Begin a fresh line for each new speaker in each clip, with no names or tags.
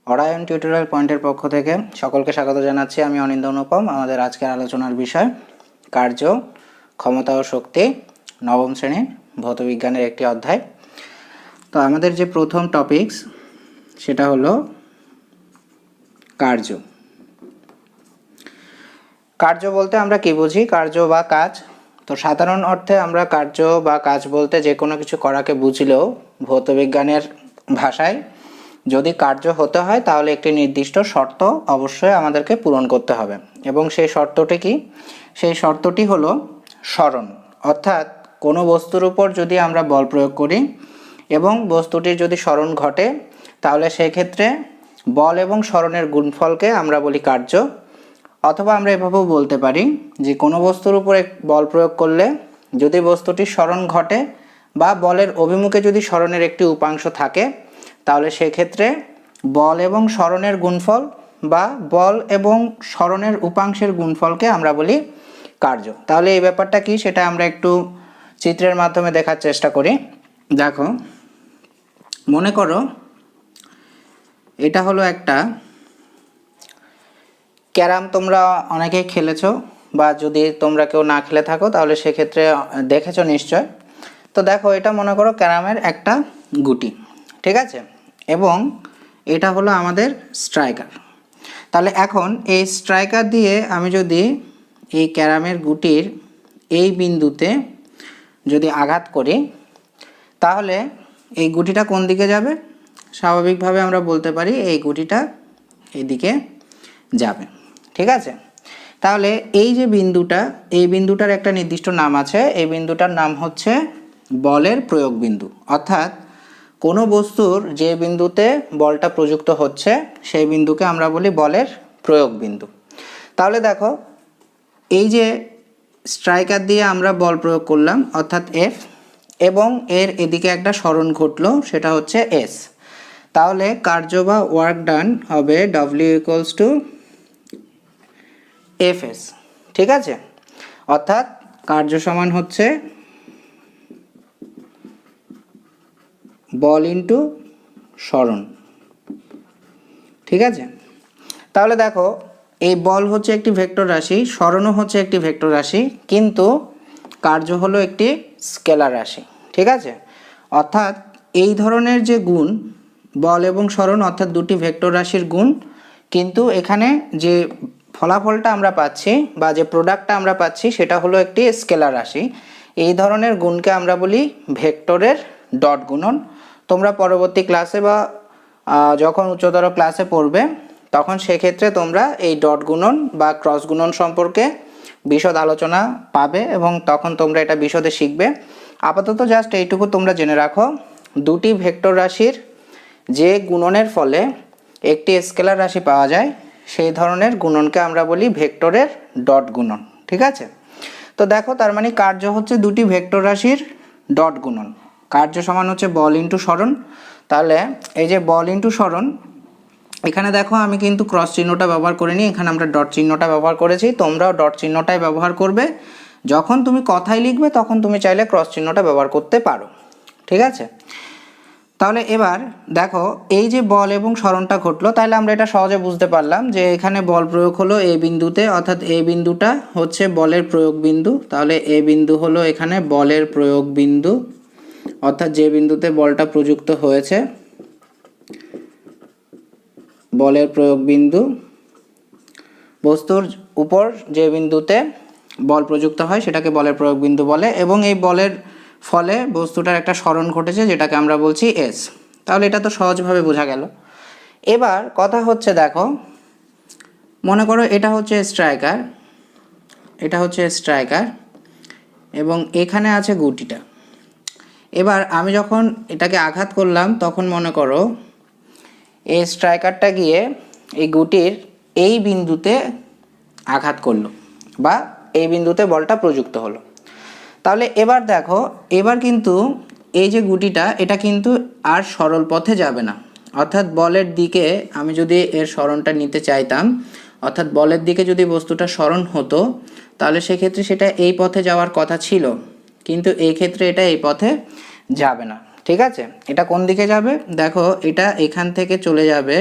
Orion tutorial পয়েন্টের পক্ষ থেকে সকলকে স্বাগত জানাচ্ছি। আমি অনিন্দ অনুপম। আমাদের আজকের আলোচনার বিষয় কার্য, ক্ষমতা ও শক্তি, নবম শ্রেণীর ভৌতবিজ্ঞানের একটি অধ্যায়। তো আমাদের যে প্রথম টপিকস সেটা হলো কার্য। কার্য বলতে আমরা কি বুঝি? কার্য বা কাজ। তো সাধারণ অর্থে আমরা কার্য বা কাজ বলতে যে কোনো কিছু করাকে বুঝলেও ভৌতবিজ্ঞানের ভাষায় যদি কার্য হতে হয় তাহলে একটি নির্দিষ্ট শর্ত অবশ্যই আমাদেরকে পূরণ করতে হবে। এবং সেই শর্তটি কি? সেই শর্তটি হলো সরণ। অর্থাৎ কোনো বস্তুর উপর যদি আমরা বল প্রয়োগ করি এবং বস্তুটির যদি সরণ ঘটে তাহলে সেই ক্ষেত্রে বল এবং সরণের গুণফলকে আমরা বলি কার্য। অথবা আমরা এভাবেও বলতে পারি যে কোনো বস্তুর উপরে বল প্রয়োগ করলে যদি বস্তুটির সরণ ঘটে বা বলের অভিমুখে যদি সরণের একটি উপাংশ থাকে তাহলে সেক্ষেত্রে বল এবং সরণের গুণফল বা বল এবং সরণের উপাংশের গুণফলকে আমরা বলি কার্য। তাহলে এই ব্যাপারটা কি সেটা আমরা একটু চিত্রের মাধ্যমে দেখার চেষ্টা করি। দেখো, মনে করো এটা হলো একটা ক্যারাম। তোমরা অনেকেই খেলেছো বা যদি তোমরা কেউ না খেলে থাকো তাহলে সেক্ষেত্রে দেখেছো নিশ্চয়। তো দেখো, এটা মনে করো ক্যারামের একটা গুটি, ঠিক আছে? এবং এটা হলো আমাদের স্ট্রাইকার। তাহলে এখন এই স্ট্রাইকার দিয়ে আমি যদি এই ক্যারামের গুটির এই বিন্দুতে যদি আঘাত করি তাহলে এই গুটিটা কোন দিকে যাবে? স্বাভাবিকভাবে আমরা বলতে পারি এই গুটিটা এইদিকে যাবে, ঠিক আছে? তাহলে এই যে বিন্দুটা, এই বিন্দুটার একটা নির্দিষ্ট নাম আছে। এই বিন্দুটার নাম হচ্ছে বলের প্রয়োগ বিন্দু। অর্থাৎ কোনো বস্তুর যে বিন্দুতে বলটা প্রযুক্ত হচ্ছে সেই বিন্দুকে আমরা বলি বলের প্রয়োগ বিন্দু। তাহলে দেখো, এই যে স্ট্রাইকার দিয়ে আমরা বল প্রয়োগ করলাম অর্থাৎ এফ, এবং এর এদিকে একটা সরণ ঘটলো সেটা হচ্ছে এস। তাহলে কার্য বা ওয়ার্ক ডান হবে W equals to F S, ঠিক আছে? অর্থাৎ কার্য সমান হচ্ছে বল ইন্টু সরণ, ঠিক আছে? তাহলে দেখো, এই বল হচ্ছে একটি ভেক্টর রাশি, সরণও হচ্ছে একটি ভেক্টর রাশি, কিন্তু কার্য হলো একটি স্কেলার রাশি, ঠিক আছে? অর্থাৎ এই ধরনের যে গুণ বল এবং সরণ অর্থাৎ দুটি ভেক্টর রাশির গুণ, কিন্তু এখানে যে ফলাফলটা আমরা পাচ্ছি বা যে প্রোডাক্টটা আমরা পাচ্ছি সেটা হলো একটি স্কেলার রাশি। এই ধরনের গুণকে আমরা বলি ভেক্টরের ডট গুণন। তোমরা পরবর্তী ক্লাসে বা যখন উচ্চতর ক্লাসে পড়বে তখন সেক্ষেত্রে তোমরা এই ডট গুণন বা ক্রস গুণন সম্পর্কে বিশদ আলোচনা পাবে এবং তখন তোমরা এটা বিশদে শিখবে। আপাতত জাস্ট এইটুকু তোমরা জেনে রাখো, দুটি ভেক্টর রাশির যে গুণনের ফলে একটি স্কেলার রাশি পাওয়া যায় সেই ধরনের গুণনকে আমরা বলি ভেক্টরের ডট গুণন, ঠিক আছে? তো দেখো, তার মানে কার্য হচ্ছে দুটি ভেক্টর রাশির ডট গুণন। কার্য সমান হচ্ছে বল ইন্টু সরণ। তাহলে এই যে বল ইন্টু সরণ, এখানে দেখো আমি কিন্তু ক্রস চিহ্নটা ব্যবহার করিনি, এখানে আমরা ডট চিহ্নটা ব্যবহার করেছি। তোমরাও ডট চিহ্নটাই ব্যবহার করবে। যখন তুমি কথায় লিখবে তখন তুমি চাইলে ক্রস চিহ্নটা ব্যবহার করতে পারো, ঠিক আছে? তাহলে এবার দেখো, এই যে বল এবং সরণটা ঘটলো, তাহলে আমরা এটা সহজে বুঝতে পারলাম যে এখানে বল প্রয়োগ হলো এই বিন্দুতে, অর্থাৎ এই বিন্দুটা হচ্ছে বলের প্রয়োগ বিন্দু। তাহলে এই বিন্দু হলো এখানে বলের প্রয়োগ বিন্দু, অর্থাৎ যে বিন্দুতে বলটা প্রযুক্ত হয়েছে বলের প্রয়োগ বিন্দু। বস্তুর উপর যে বিন্দুতে বল প্রযুক্ত হয় সেটাকে বলের প্রয়োগ বিন্দু বলে, এবং এই বলের ফলে বস্তুটার একটা সরণ ঘটেছে যেটাকে আমরা বলছি এস। তাহলে এটা তো সহজভাবে বোঝা গেল। এবার কথা হচ্ছে, দেখো মনে করো এটা হচ্ছে স্ট্রাইকার, এটা হচ্ছে স্ট্রাইকার এবং এখানে আছে গুটিটা। এবার আমি যখন এটাকে আঘাত করলাম তখন মনে করো এই স্ট্রাইকারটা গিয়ে এই গুটির এই বিন্দুতে আঘাত করলো বা এই বিন্দুতে বলটা প্রযুক্ত হলো। তাহলে এবার দেখো, এবার কিন্তু এই যে গুটিটা এটা কিন্তু আর সরল পথে যাবে না। অর্থাৎ বলের দিকে আমি যদি এর সরণটা নিতে চাইতাম, অর্থাৎ বলের দিকে যদি বস্তুটা সরণ হতো তাহলে সেক্ষেত্রে সেটা এই পথে যাওয়ার কথা ছিল, কিন্তু এই ক্ষেত্রে এটা এই পথে যাবে না, ঠিক আছে? এটা কোন দিকে যাবে? দেখো, এটা এখান থেকে চলে যাবে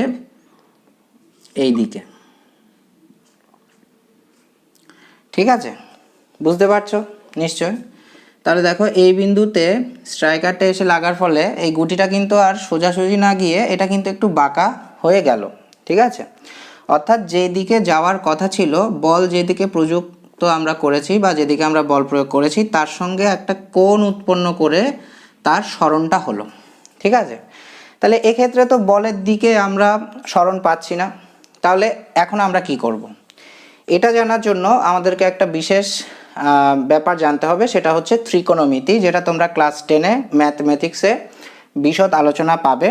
এই দিকে। ঠিক আছে, বুঝতে পারছো নিশ্চয়? তাহলে দেখো এই বিন্দুতে স্ট্রাইকারটা এসে লাগার ফলে এই গুটিটা কিন্তু আর সোজাসুজি না গিয়ে এটা কিন্তু একটু বাঁকা হয়ে গেল। ঠিক আছে, অর্থাৎ যেদিকে যাওয়ার কথা ছিল, বল যেদিকে প্রযুক্ত আমরা করেছি বা যেদিকে আমরা বল প্রয়োগ করেছি তার সঙ্গে একটা কোণ উৎপন্ন করে তার সরণটা হলো। ঠিক আছে, তাহলে এক্ষেত্রে তো বলের দিকে আমরা সরণ পাচ্ছি না, তাহলে এখন আমরা কি করব? এটা জানার জন্য আমাদেরকে একটা বিশেষ ব্যাপার জানতে হবে, সেটা হচ্ছে ত্রিকোণমিতি, যেটা তোমরা ক্লাস 10-এ ম্যাথমেটিক্সে বিশদ আলোচনা পাবে।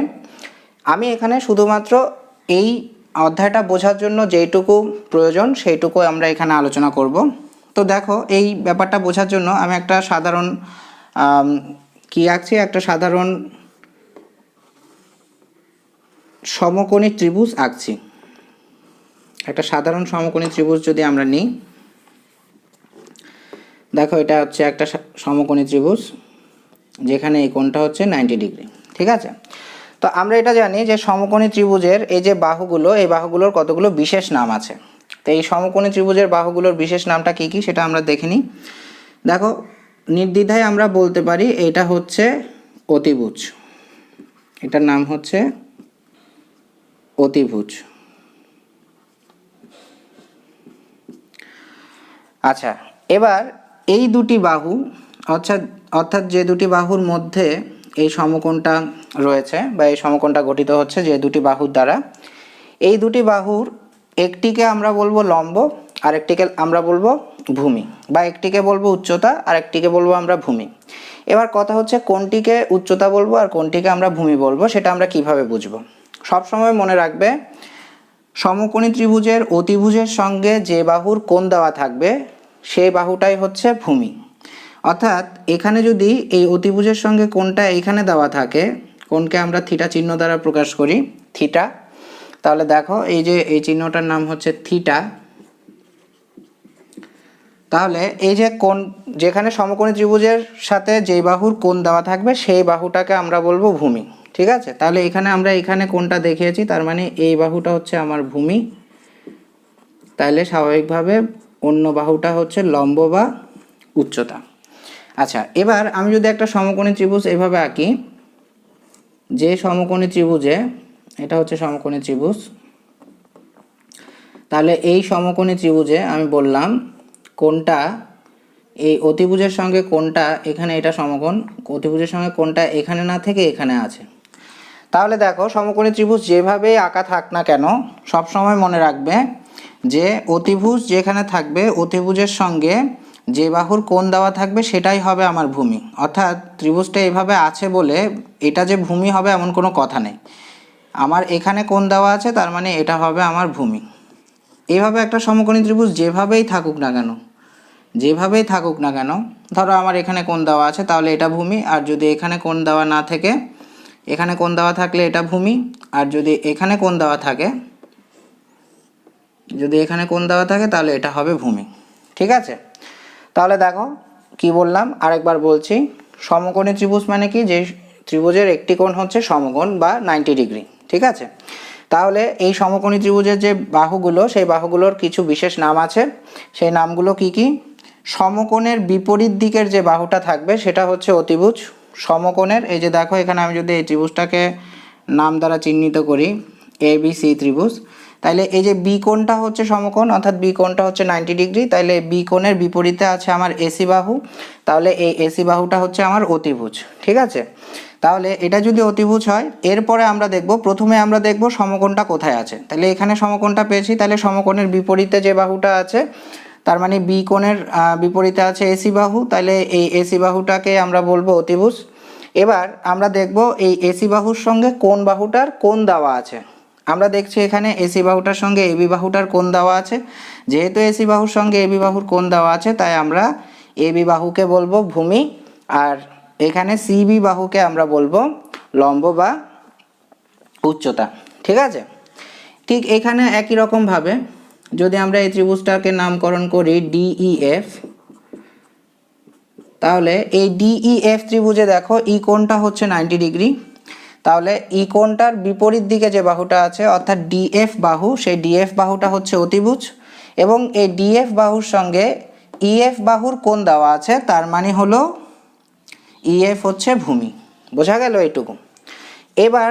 আমি এখানে শুধুমাত্র এই অধ্যায়টা বোঝার জন্য যেইটুকু প্রয়োজন সেইটুকু আমরা এখানে আলোচনা করব। তো দেখো এই ব্যাপারটা বোঝার জন্য আমি একটা সাধারণ কি আঁকছি, একটা সাধারণ সমকোণী ত্রিভুজ আঁকছি। একটা সাধারণ সমকোণী ত্রিভুজ যদি আমরা নিই, দেখো এটা হচ্ছে একটা সমকোণী ত্রিভুজ যেখানে এই কোণটা হচ্ছে 90 ডিগ্রি। ঠিক আছে, তো আমরা এটা জানি যে সমকোণী ত্রিভুজের এই যে বাহুগুলো, এই বাহুগুলোর কতগুলো বিশেষ নাম আছে। তো এই সমকোণী ত্রিভুজের বাহুগুলোর বিশেষ নামটা কি কি সেটা আমরা দেখে নিই। দেখো নির্দ্বিধায় আমরা বলতে পারি এটা হচ্ছে অতিভুজ, এটার নাম হচ্ছে অতিভুজ। আচ্ছা, এবার এই দুটি বাহু অর্থাৎ যে দুটি বাহুর মধ্যে এই সমকোণটা রয়েছে বা এই সমকোণটা গঠিত হচ্ছে যে দুটি বাহুর দ্বারা, এই দুটি বাহুর একটিকে আমরা বলবো লম্ব আর একটিকে আমরা বলবো ভূমি, বা একটিকে বলবো উচ্চতা আর একটিকে বলবো আমরা ভূমি। এবার কথা হচ্ছে কোনটিকে উচ্চতা বলবো আর কোনটিকে আমরা ভূমি বলবো সেটা আমরা কিভাবে বুঝবো? সবসময় মনে রাখবে সমকোণী ত্রিভুজের অতিভুজের সঙ্গে যে বাহুর কোণ দেওয়া থাকবে সেই বাহুটাই হচ্ছে ভূমি। অর্থাৎ এখানে যদি এই অতিভুজের সঙ্গে কোণটা এইখানে দেওয়া থাকে, কোণকে আমরা থিটা চিহ্ন দ্বারা প্রকাশ করি, থিটা, তাহলে দেখো এই যে এই চিহ্নটার নাম হচ্ছে থিটা। তাহলে এই যে কোণ, যেখানে সমকোণী ত্রিভুজের সাথে যেই বাহুর কোণ দেওয়া থাকবে সেই বাহুটাকে আমরা বলবো ভূমি। ঠিক আছে, তাহলে এখানে আমরা এখানে কোণটা দেখিয়েছি, তার মানে এই বাহুটা হচ্ছে আমার ভূমি। তাহলে স্বাভাবিকভাবে অন্য বাহুটা হচ্ছে লম্ব বা উচ্চতা। আচ্ছা, এবার আমি যদি একটা সমকোণী ত্রিভুজ এভাবে আঁকি, যে সমকোণী ত্রিভুজে, এটা হচ্ছে সমকোণী ত্রিভুজ, তাহলে এই সমকোণী ত্রিভুজে আমি বললাম কোণটা এই অতিভুজের সঙ্গে কোণটা এখানে, এটা সমকোণ, অতিভুজের সঙ্গে কোণটা এখানে না থেকে এখানে আছে। তাহলে দেখো সমকোণী ত্রিভুজ যেভাবেই আঁকা থাক না কেন, সব সময় মনে রাখবে যে অতিভুজ যেখানে থাকবে অতিভুজের সঙ্গে যে বাহুর কোণ দেওয়া থাকবে সেটাই হবে আমার ভূমি। অর্থাৎ ত্রিভুজটা এইভাবে আছে বলে এটা যে ভূমি হবে এমন কোনো কথা নেই। আমার এখানে কোণ দেওয়া আছে, তার মানে এটা হবে আমার ভূমি। এইভাবে একটা সমকোণী ত্রিভুজ যেভাবেই থাকুক না কেন, যেভাবেই থাকুক না কেন, ধরো আমার এখানে কোণ দেওয়া আছে তাহলে এটা ভূমি, আর যদি এখানে কোণ দেওয়া না থেকে এখানে কোণ দেওয়া থাকলে এটা ভূমি, আর যদি এখানে কোণ দেওয়া থাকে, যদি এখানে কোণ দেওয়া থাকে তাহলে এটা হবে ভূমি। ঠিক আছে, তাহলে দেখো কি বললাম, আরেকবার বলছি, সমকোণী ত্রিভুজ মানে কি, যে ত্রিভুজের একটি কোণ হচ্ছে সমকোণ বা 90 ডিগ্রি। ঠিক আছে, তাহলে এই সমকোণী ত্রিভুজের যে বাহুগুলো, সেই বাহুগুলোর কিছু বিশেষ নাম আছে। সেই নামগুলো কি কি? সমকোণের বিপরীত দিকের যে বাহুটা থাকবে সেটা হচ্ছে অতিভুজ। সমকোণের, এই যে দেখো এখানে আমি যদি এই ত্রিভুজটাকে নাম দ্বারা চিহ্নিত করি ABC ত্রিভুজ, তাইলে এই যে বি কোণটা হচ্ছে সমকোণ, অর্থাৎ বি কোণটা হচ্ছে 90 ডিগ্রি, তাইলে বি কোণের বিপরীতে আছে আমার AC বাহু, তাহলে এই AC বাহুটা হচ্ছে আমার অতিভুজ। ঠিক আছে, তাহলে এটা যদি অতিভুজ হয়, এরপরে আমরা দেখব, প্রথমে আমরা দেখব সমকোণটা কোথায় আছে। তাহলে এখানে সমকোণটা পেয়েছি, তাহলে সমকোণের বিপরীতে যে বাহুটা আছে, তার মানে বি কোণের বিপরীতে আছে AC বাহু, তাহলে এই AC বাহুটাকে আমরা বলবো অতিভুজ। এবার আমরা দেখব এই AC বাহুর সঙ্গে কোন বাহুটার কোণ দেওয়া আছে। আমরা দেখছি এখানে AC বাহুটার সঙ্গে AB বাহুটার কোণ দেওয়া আছে। যেহেতু AC বাহুর সঙ্গে AB বাহুর কোণ দেওয়া আছে, তাই আমরা AB বাহুকে বলবো ভূমি, আর এখানে CB বাহুকে আমরা বলবো লম্ব বা উচ্চতা। ঠিক আছে, ঠিক এখানে একই রকমভাবে যদি আমরা এই ত্রিভুজটাকে নামকরণ করি DEF, তাহলে এই DEF ত্রিভুজে দেখো এই কোণটা হচ্ছে 90 ডিগ্রি, তাহলে ই কোণটার বিপরীত দিকে যে বাহুটা আছে অর্থাৎ ডিএফ বাহু, সেই ডিএফ বাহুটা হচ্ছে অতিভুজ এবং এই ডিএফ বাহুর সঙ্গে ইএফ বাহুর কোণ দেওয়া আছে, তার মানে হলো ইএফ হচ্ছে ভূমি। বোঝা গেল এইটুকু। এবার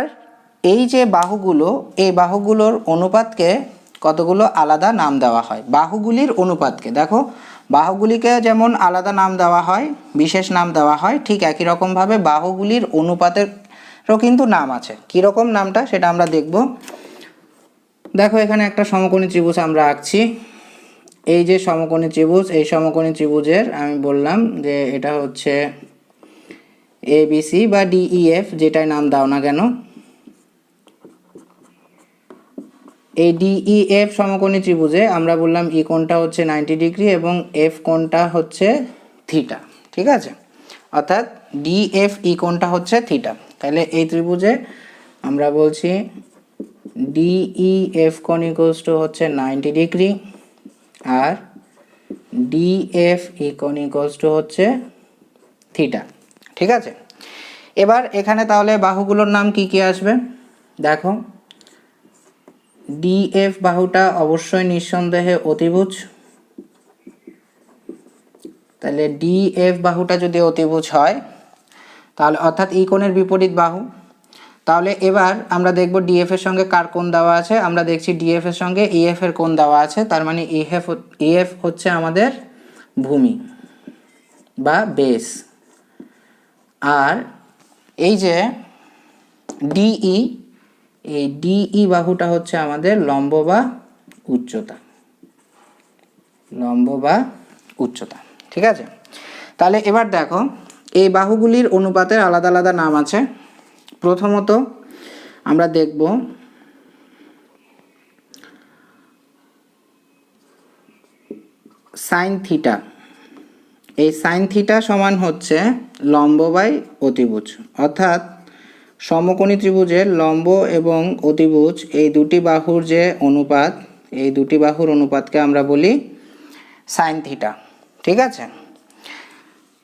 এই যে বাহুগুলো, এই বাহুগুলোর অনুপাতকে কতগুলো আলাদা নাম দেওয়া হয়। বাহুগুলির অনুপাতকে দেখো, বাহুগুলিকে যেমন আলাদা নাম দেওয়া হয়, বিশেষ নাম দেওয়া হয়, ঠিক একই রকমভাবে বাহুগুলির অনুপাতেরও কিন্তু নাম আছে। কীরকম নামটা সেটা আমরা দেখব। দেখো এখানে একটা সমকোণী ত্রিভুজ আমরা আঁকছি। এই যে সমকোণী ত্রিভুজ, এই সমকোণী ত্রিভুজের আমি বললাম যে এটা হচ্ছে এবিসি বা ডিইএফ, যেটাই নাম দাও না কেন। এই ডিইএফ সমকোণী ত্রিভুজে আমরা বললাম ই কোণটা হচ্ছে 90 ডিগ্রি এবং এফ কোণটা হচ্ছে থিটা। ঠিক আছে, অর্থাৎ ডিএফ ই কোণটা হচ্ছে থিটা। তাহলে এই ত্রিভুজে আমরা বলছি ডিইএফ কোণ ইকুয়ালস টু হচ্ছে 90 ডিগ্রি আর ডিএফ ই কোণ ইকুয়ালস টু হচ্ছে থিটা। ঠিক আছে, এবার এখানে তাহলে বাহুগুলোর নাম কি কি আসবে দেখো। ডিএফ বাহুটা অবশ্যই নিঃসন্দেহে অতিভুজ, তাহলে ডিএফ বাহুটা যদি অতিভুজ হয় তাহলে অর্থাৎ ই কোণের বিপরীত বাহু, তাহলে এবার আমরা দেখব ডিএফ এর সঙ্গে কার কোণ দেওয়া আছে। আমরা দেখছি ডিএফ এর সঙ্গে ইএফ এর কোণ দেওয়া আছে, তার মানে ইএফ হচ্ছে আমাদের ভূমি বা বেস। আর এই যে ডিই, এই ডিই বাহুটা হচ্ছে আমাদের লম্ব বা উচ্চতা, লম্ব বা উচ্চতা। ঠিক আছে, তাহলে এবার দেখো এই বাহুগুলির অনুপাতের আলাদা আলাদা নাম আছে। প্রথমত আমরা দেখব সাইন থিটা। এই সাইন থিটা সমান হচ্ছে লম্ব বাই অতিভুজ, অর্থাৎ সমকোণী ত্রিভুজের লম্ব এবং অতিভুজ এই দুটি বাহুর যে অনুপাত, এই দুটি বাহুর অনুপাতকে আমরা বলি সাইন থিটা। ঠিক আছে,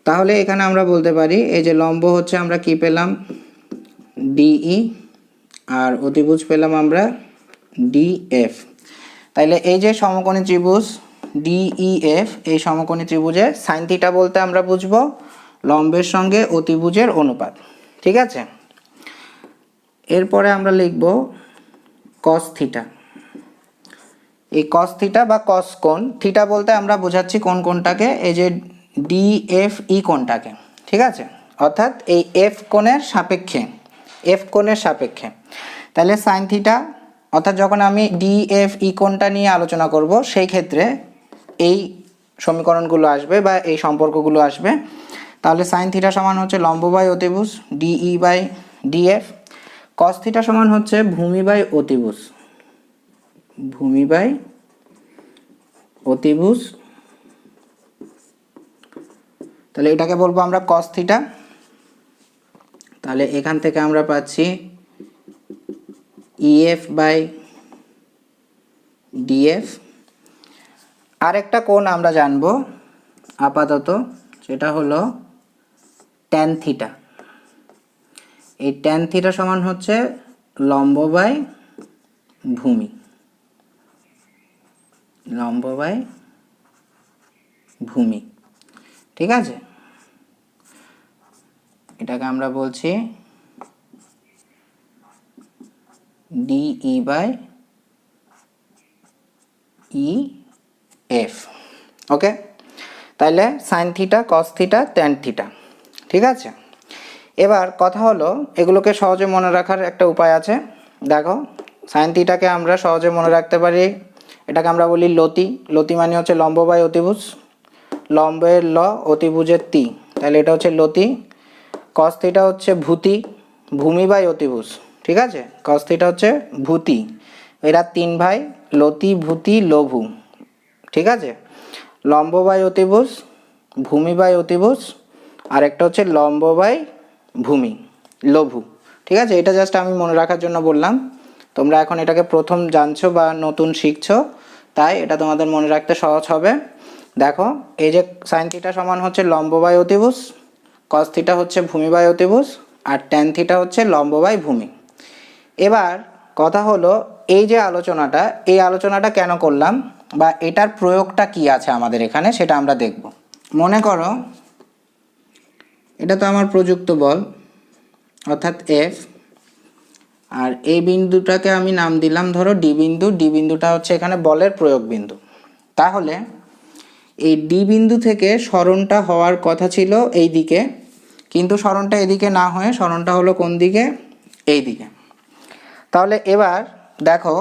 তাহলে এখানে আমরা বলতে পারি এই যে লম্ব হচ্ছে আমরা কি পেলাম ডিই আর অতিভুজ পেলাম আমরা ডিএফ। তাইলে এই যে সমকোণী ত্রিভুজ ডিইএফ, এই সমকোণী ত্রিভুজে সাইন থিটা বলতে আমরা বুঝবো লম্বের সঙ্গে অতিভুজের অনুপাত। ঠিক আছে, এরপরে আমরা লিখব কস থিটা। এই কস থিটা বা কস কোণ, থিটা বলতে আমরা বোঝাচ্ছি কোন কোণটাকে, এই যে ডিএফ ই কোণটাকে। ঠিক আছে, অর্থাৎ এই এফ কোণের সাপেক্ষে, এফ কোণের সাপেক্ষে। তাহলে সাইন থিটা, অর্থাৎ যখন আমি ডিএফ ই কোণটা নিয়ে আলোচনা করব সেই ক্ষেত্রে এই সমীকরণগুলো আসবে বা এই সম্পর্কগুলো আসবে। তাহলে সাইন থিটা সমান হচ্ছে লম্ব বাই অতিভুজ DE by DF. Cos theta সমান হচ্ছে ভূমি বাই অতিভুজ, ভূমি বাই অতিভুজ। তাহলে এটাকে বলবো আমরা কস থিটা। তাহলে এখান থেকে আমরা পাচ্ছি ইএফ বাই ডিএফ। আরেকটা কোণ আমরা জানবো আপাতত, সেটা হলো ট্যান থিটা। এই ট্যান থিটা সমান হচ্ছে লম্ব বাই ভূমি, লম্ব বাই ভূমি। ঠিক আছে, এটাকে আমরা বলছি ডিই বাই ই এফ। ওকে, তাহলে sine theta, cos theta, tan theta. ঠিক আছে, এবার কথা হলো এগুলোকে সহজে মনে রাখার একটা উপায় আছে। দেখো সাইন থিটাকে আমরা সহজে মনে রাখতে পারি, এটাকে আমরা বলি লতি। লতি মানে হচ্ছে লম্ব বাই অতিভুজ, লম্বের ল অতিভুজের তি, তাহলে এটা হচ্ছে লতি। কস থিটা হচ্ছে ভূতি, ভূমি বাই অতিভুজ। ঠিক আছে, কস থিটা হচ্ছে ভূতি। এরা তিন ভাই, লতি ভূতি লঘু। ঠিক আছে, লম্ব বাই অতিভুজ, ভূমি বাই অতিভুজ, আর একটা হচ্ছে লম্ব বাই ভূমি লঘু। ঠিক আছে, এটা জাস্ট আমি মনে রাখার জন্য বললাম। তোমরা এখন এটাকে প্রথম জানছো বা নতুন শিখছো, তাই এটা তোমাদের মনে রাখতে সহজ হবে। দেখো এই যে সাইন থিটা সমান হচ্ছে লম্ব বাই অতিভুজ, কস থিটা হচ্ছে ভূমি বাই অতিভুজ, আর ট্যান থিটা হচ্ছে লম্ব বাই ভূমি। এবার কথা হলো এই যে আলোচনাটা, এই আলোচনাটা কেন করলাম বা এটার প্রয়োগটা কি আছে আমাদের এখানে সেটা আমরা দেখব। মনে করো এটা তো আমার প্রযুক্ত বল অর্থাৎ এফ, আর এই বিন্দুটাকে আমি নাম দিলাম ধরো ডি বিন্দু। ডি বিন্দুটা হচ্ছে এখানে বলের প্রয়োগ বিন্দু। তাহলে এই ডি বিন্দু থেকে সরণটা হওয়ার কথা ছিল এই দিকে, কিন্তু সরণটা এদিকে না হয়ে সরণটা হলো কোন দিকে, এই দিকে। তাহলে এবার দেখো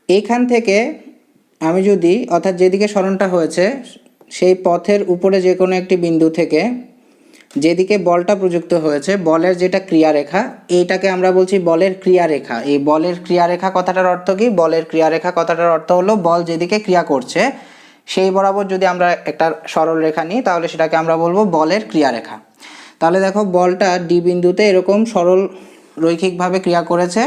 এইখান থেকে আমি যদি অর্থাৎ যেদিকে সরণটা হয়েছে সেই পথের উপরে যে কোনো একটি বিন্দু থেকে যেদিকে বলটা প্রযুক্ত হয়েছে, বলের যেটা ক্রিয়ারেখা, এইটাকে আমরা বলছি বলের ক্রিয়ারেখা। এই বলের ক্রিয়ারেখা কথাটার অর্থ কি? বলের ক্রিয়ারেখা কথাটার অর্থ হলো বল যেদিকে ক্রিয়া করছে সেই বরাবর যদি আমরা একটা সরল রেখা নিই তাহলে সেটাকে আমরা বলবো বলের ক্রিয়ারেখা। তাহলে দেখো বলটা ডি বিন্দুতে এরকম সরল রৈখিকভাবে ক্রিয়া করেছে,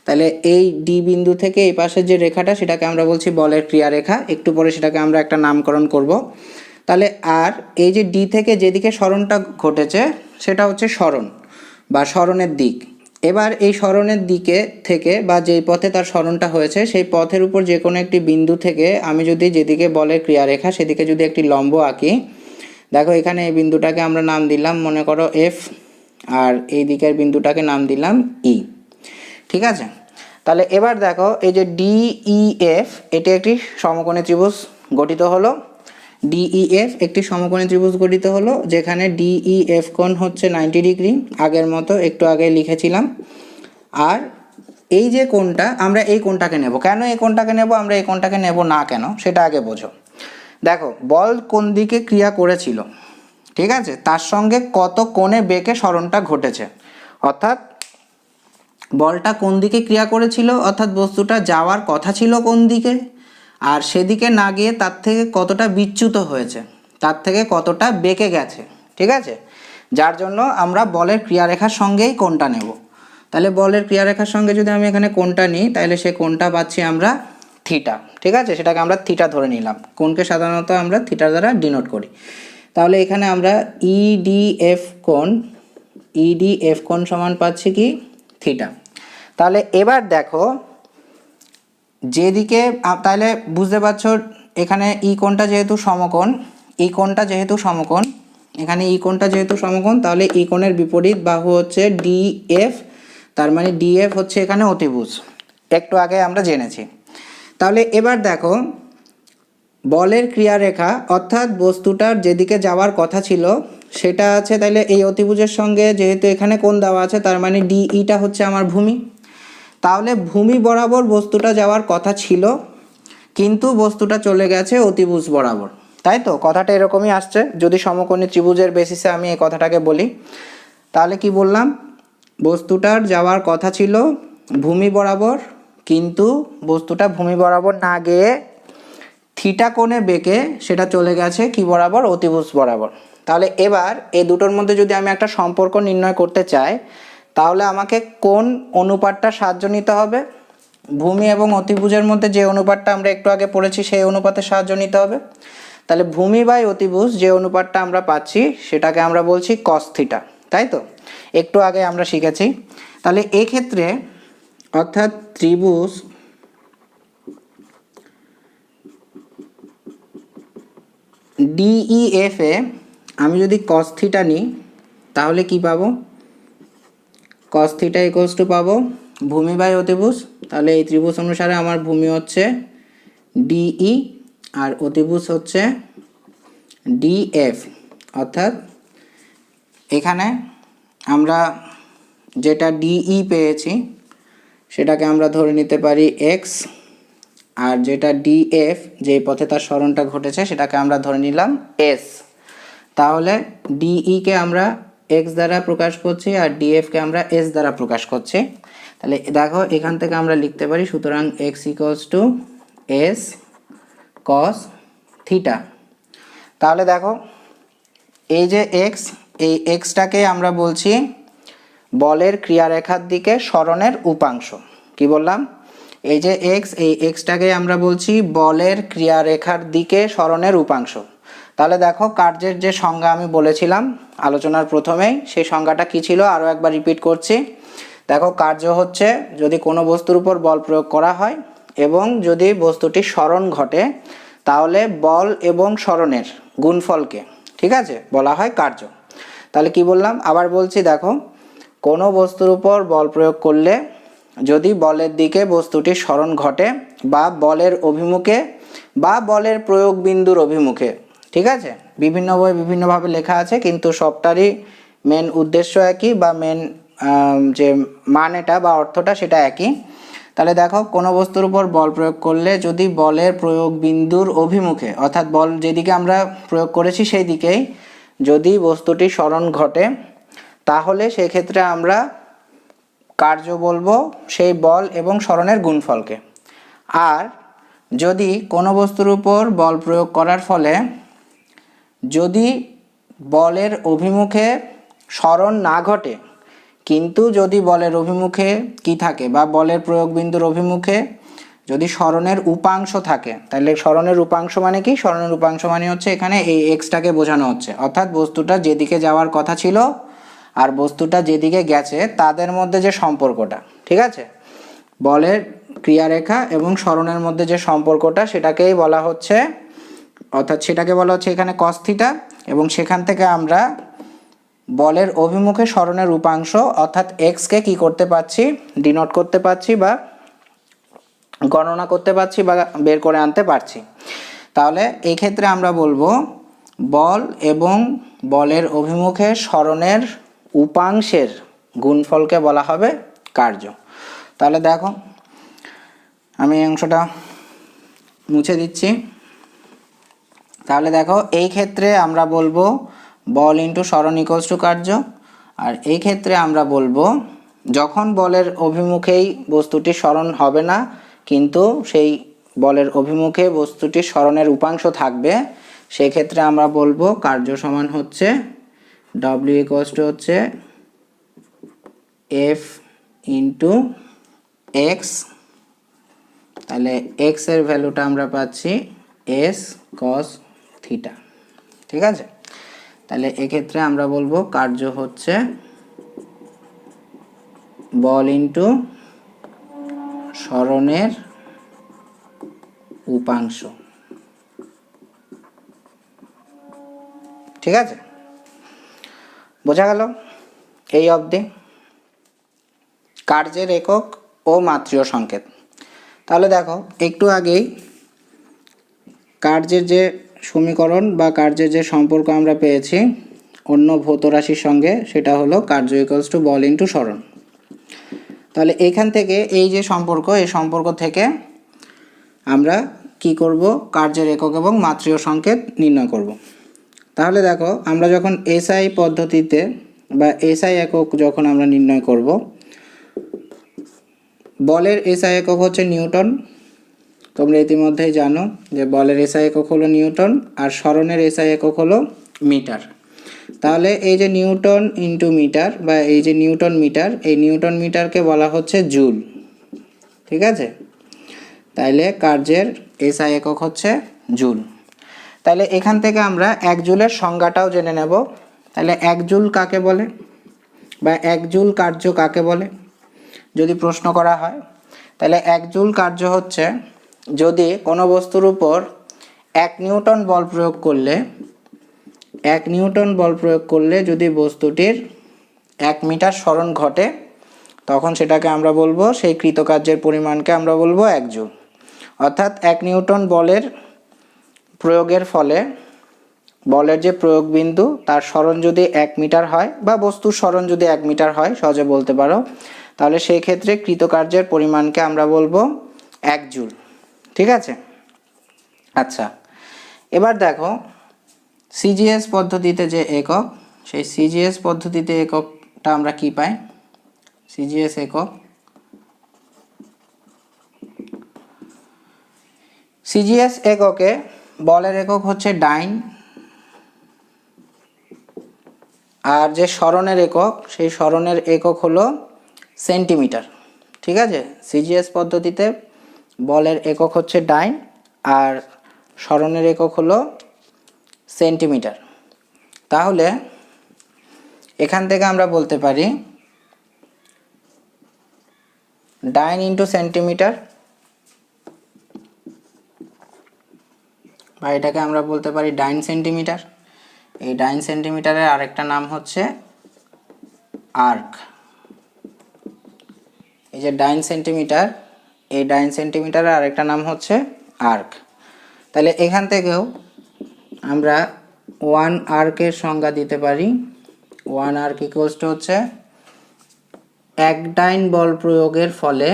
তাহলে এই ডি বিন্দু থেকে এই পাশের যে রেখাটা সেটাকে আমরা বলছি বলের ক্রিয়ারেখা। একটু পরে সেটাকে আমরা একটা নামকরণ করব। তাহলে আর এই যে ডি থেকে যেদিকে সরণটা ঘটেছে সেটা হচ্ছে সরণ বা সরণের দিক। এবার এই সরণের দিকে থেকে বা যেই পথে তার সরণটা হয়েছে সেই পথের উপর যে কোনো একটি বিন্দু থেকে আমি যদি যেদিকে বলের ক্রিয়ারেখা সেদিকে যদি একটি লম্ব আঁকি, দেখো এখানে এই বিন্দুটাকে আমরা নাম দিলাম মনে করো এফ, আর এই দিকের বিন্দুটাকে নাম দিলাম ই। ঠিক আছে? তাহলে এবার দেখো এই যে ডিইএফ এটি একটি সমকোণী ত্রিভুজ গঠিত হলো। ডিইএফ একটি সমকোণী ত্রিভুজ গঠিত হলো যেখানে ডিইএফ কোণ হচ্ছে 90 ডিগ্রি, আগের মতো একটু আগে লিখেছিলাম। আর এই যে কোণটা, আমরা এই কোণটাকে নেব। কেন এই কোণটাকে নেব, আমরা এই কোণটাকে নেব না কেন সেটা আগে বোঝো। দেখো বল কোন দিকে ক্রিয়া করেছিল, ঠিক আছে, তার সঙ্গে কত কোণে বেঁকে সরণটা ঘটেছে। অর্থাৎ বলটা কোন দিকে ক্রিয়া করেছিল, অর্থাৎ বস্তুটা যাওয়ার কথা ছিল কোন দিকে, আর সেদিকে না গিয়ে তার থেকে কতটা বিচ্যুত হয়েছে, তার থেকে কতটা বেঁকে গেছে। ঠিক আছে? যার জন্য আমরা বলের ক্রিয়ারেখার সঙ্গেই কোণটা নেব। তাহলে বলের ক্রিয়ারেখার সঙ্গে যদি আমি এখানে কোণটা নিই তাহলে সে কোণটা পাচ্ছি আমরা থিটা। ঠিক আছে? সেটাকে আমরা থিটা ধরে নিলাম। কোণকে সাধারণত আমরা থিটা দ্বারা ডিনোট করি। তাহলে এখানে আমরা ইডিএফ কোণ সমান পাচ্ছি কি থিটা। তাহলে এবার দেখো যেদিকে, তাহলে বুঝতে পারছো এখানে ই কোণটা যেহেতু সমকোণ, এই কোণটা যেহেতু সমকোণ, এখানে ই কোণটা যেহেতু সমকোণ, তাহলে ই কোণের বিপরীত বাহু হচ্ছে ডিএফ। তার মানে ডিএফ হচ্ছে এখানে অতিভুজ, একটু আগে আমরা জেনেছি। তাহলে এবার দেখো বলের ক্রিয়ারেখা অর্থাৎ বস্তুটার যেদিকে যাওয়ার কথা ছিল সেটা আছে, তাহলে এই অতিভুজের সঙ্গে যেহেতু এখানে কোণ দেওয়া আছে তার মানে ডিইটা হচ্ছে আমার ভূমি। তাহলে ভূমি বরাবর বস্তুটা যাওয়ার কথা ছিল কিন্তু বস্তুটা চলে গেছে অতিভুজ বরাবর, তাই তো? কথাটা এরকমই আসছে যদি সমকোণী ত্রিভুজের বেসিসে আমি এই কথাটাকে বলি। তাহলে কি বললাম, বস্তুটার যাওয়ার কথা ছিল ভূমি বরাবর, কিন্তু বস্তুটা ভূমি বরাবর না গিয়ে থিটা কোণে বেঁকে সেটা চলে গেছে কি বরাবর, অতিভুজ বরাবর। তাহলে এবার এই দুটোর মধ্যে যদি আমি একটা সম্পর্ক নির্ণয় করতে চাই তাহলে আমাকে কোন অনুপাতটা সাহায্য নিতে হবে? ভূমি এবং অতিভুজের মধ্যে যে অনুপাতটা আমরা একটু আগে পড়েছি সেই অনুপাতের সাহায্য নিতে হবে। তাহলে ভূমি বাই অতিভুজ যে অনুপাতটা আমরা পাচ্ছি সেটাকে আমরা বলছি কস থিটা, তাই তো? একটু আগে আমরা শিখেছি। তাহলে এই ক্ষেত্রে অর্থাৎ ত্রিভুজ ডিইএফ এ আমি যদি কস থিটা নিই তাহলে কি পাবো, কস থিটা ইকুয়ালস টু পাবো ভূমি বাই অতিভুজ। তাহলে এই ত্রিভুজ অনুসারে আমার ভূমি হচ্ছে ডিই আর অতিভুজ হচ্ছে ডিএফ। অর্থাৎ এখানে আমরা যেটা ডিই পেয়েছি সেটাকে আমরা ধরে নিতে পারি এক্স, আর যেটা ডিএফ যে পথে তার সরণটা ঘটেছে সেটাকে আমরা ধরে নিলাম এস। তাহলে ডিইকে আমরা এক্স দ্বারা প্রকাশ করছি আর ডিএফকে আমরা এস দ্বারা প্রকাশ করছি। তাহলে দেখো এখান থেকে আমরা লিখতে পারি সুতরাং x equals to S cos theta. তাহলে দেখো এই যে এক্স, এই এক্সটাকে আমরা বলছি বলের ক্রিয়ারেখার দিকে সরণের উপাংশ। কি বললাম, এই যে এক্স, এই এক্সটাকে আমরা বলছি বলের ক্রিয়ারেখার দিকে সরণের উপাংশ। তাহলে দেখো কার্যের যে সংজ্ঞা আমি বলেছিলাম আলোচনার প্রথমেই, সেই সংজ্ঞাটা কি ছিল আরও একবার রিপিট করছি। দেখো কার্য হচ্ছে যদি কোনো বস্তুর উপর বল প্রয়োগ করা হয় এবং যদি বস্তুটি সরণ ঘটে, তাহলে বল এবং সরণের গুণফলকে, ঠিক আছে, বলা হয় কার্য। তাহলে কি বললাম, আবার বলছি, দেখো কোনো বস্তুর উপর বল প্রয়োগ করলে যদি বলের দিকে বস্তুটির সরণ ঘটে বা বলের অভিমুখে বা বলের প্রয়োগ বিন্দুর অভিমুখে, ঠিক আছে, বিভিন্ন বই বিভিন্নভাবে লেখা আছে, কিন্তু সবটারই মেন উদ্দেশ্য একই বা মেন যে মানেটা বা অর্থটা সেটা একই। তাহলে দেখো কোনো বস্তুর উপর বল প্রয়োগ করলে যদি বলের প্রয়োগ বিন্দুর অভিমুখে, অর্থাৎ বল যেদিকে আমরা প্রয়োগ করেছি সেই দিকেই যদি বস্তুটি সরণ ঘটে, তাহলে সেক্ষেত্রে আমরা কার্য বলবো সেই বল এবং সরণের গুণফলকে। আর যদি কোনো বস্তুর উপর বল প্রয়োগ করার ফলে যদি বলের অভিমুখে সরণ না ঘটে, কিন্তু যদি বলের অভিমুখে কি থাকে বা বলের প্রয়োগ বিন্দুর অভিমুখে যদি সরণের উপাংশ থাকে, তাহলে সরণের উপাংশ মানে কি, সরণের উপাংশ মানে হচ্ছে এখানে এই এক্সটাকে বোঝানো হচ্ছে, অর্থাৎ বস্তুটা যেদিকে যাওয়ার কথা ছিল আর বস্তুটা যেদিকে গেছে তাদের মধ্যে যে সম্পর্কটা, ঠিক আছে, বলের ক্রিয়ারেখা এবং সরণের মধ্যে যে সম্পর্কটা সেটাকেই বলা হচ্ছে, অর্থাৎ সেটাকে বলা হচ্ছে এখানে cos থিটা। এবং সেখান থেকে আমরা বলের অভিমুখে সরণের উপাংশ অর্থাৎ এক্সকে কি করতে পারছি, ডিনোট করতে পারছি বা গণনা করতে পারছি বা বের করে আনতে পারছি। তাহলে এই ক্ষেত্রে আমরা বলবো বল এবং বলের অভিমুখে সরণের উপাংশের গুণফলকে বলা হবে কার্য। তাহলে দেখো আমি এই অংশটা মুছে দিচ্ছি। তাহলে দেখো এই ক্ষেত্রে আমরা বলবো বল ইন্টু সরণ ইকুয়ালস টু কার্য, আর এই ক্ষেত্রে আমরা বলবো যখন বলের অভিমুখেই বস্তুটি সরণ হবে না কিন্তু সেই বলের অভিমুখে বস্তুটির সরণের উপাংশ থাকবে, সেই ক্ষেত্রে আমরা বলবো কার্য সমান হচ্ছে ডব্লিউ ইকুয়ালস টু হচ্ছে এফ ইন্টু এক্স। তাহলে এক্স এর ভ্যালুটা আমরা পাচ্ছি এস কস থিটা, ঠিক আছে। তাহলে এক্ষেত্রে আমরা বলবো কার্য হচ্ছে বল ইন্টু সরণের উপাংশ, ঠিক আছে, বোঝা গেল এই অবধি কার্যের একক ও মাত্রিয় সংকেত। তাহলে দেখো একটু আগেই কার্যের যে সমীকরণ বা কার্যের যে সম্পর্ক আমরা পেয়েছি অন্য ভৌত রাশির সঙ্গে, সেটা হলো কার্য ইকুয়ালস টু বল ইন্টু সরণ। তাহলে এইখান থেকে এই যে সম্পর্ক, এই সম্পর্ক থেকে আমরা কি করব, কার্যের একক এবং মাত্রিয় সংকেত নির্ণয় করব। তাহলে দেখো আমরা যখন এসআই পদ্ধতিতে বা এসআই একক যখন আমরা নির্ণয় করব, বলের এসআই একক হচ্ছে নিউটন, তোমরা ইতিমধ্যেই জানো যে বলের এসআই একক হলো নিউটন আর সরণের এসআই একক হলো মিটার। তাহলে এই যে নিউটন ইন্টু মিটার বা এই যে নিউটন মিটার, এই নিউটন মিটারকে বলা হচ্ছে জুল, ঠিক আছে। তাইলে কার্যের এসআই একক হচ্ছে জুল। তাহলে এখান থেকে আমরা এক জুলের সংজ্ঞাটাও জেনে নেব। তাহলে এক জুল কাকে বলে বা এক জুল কার্য কাকে বলে যদি প্রশ্ন করা হয়, তাহলে এক জুল কার্য হচ্ছে যদি কোনো বস্তুর উপর 1 নিউটন বল প্রয়োগ করলে 1 নিউটন বল প্রয়োগ করলে যদি বস্তুটির 1 মিটার সরণ ঘটে, তখন সেটাকে আমরা বলবো, সেই কৃতকার্যের পরিমাণকে আমরা বলবো 1 জুল। অর্থাৎ 1 নিউটন বলের প্রয়োগের ফলে বলের যে প্রয়োগ বিন্দু তার সরণ যদি 1 মিটার হয় বা বস্তুর সরণ যদি 1 মিটার হয় সহজে বলতে পারো, তাহলে সেই ক্ষেত্রে কৃতকার্যের পরিমাণকে আমরা বলবো 1 জুল, ঠিক আছে। আচ্ছা, এবার দেখো সিজিএস পদ্ধতিতে যে একক, সেই সিজিএস পদ্ধতিতে এককটা আমরা কি পাই, সিজিএস একক, সিজিএস এককে বলের একক হচ্ছে ডাইন আর যে সরণের একক সেই সরণের একক হলো সেন্টিমিটার, ঠিক আছে। সিজিএস পদ্ধতিতে বলের একক হচ্ছে ডাইন আর সরণের একক হলো সেন্টিমিটার। তাহলে এখান থেকে আমরা বলতে পারি ডাইন ইন্টু সেন্টিমিটার, বা এটাকে আমরা বলতে পারি ডাইন সেন্টিমিটার। এই ডাইন সেন্টিমিটারের আরেকটা নাম হচ্ছে আর্ক। এই যে ডাইন সেন্টিমিটার, এই ডাইন সেন্টিমিটারের আরেকটা নাম হচ্ছে আর্ক। তাহলে এখান থেকেও আমরা ওয়ান আর্কের সংজ্ঞা দিতে পারি। ওয়ান আর্ক ইকুয়ালস টু হচ্ছে এক ডাইন বল প্রয়োগের ফলে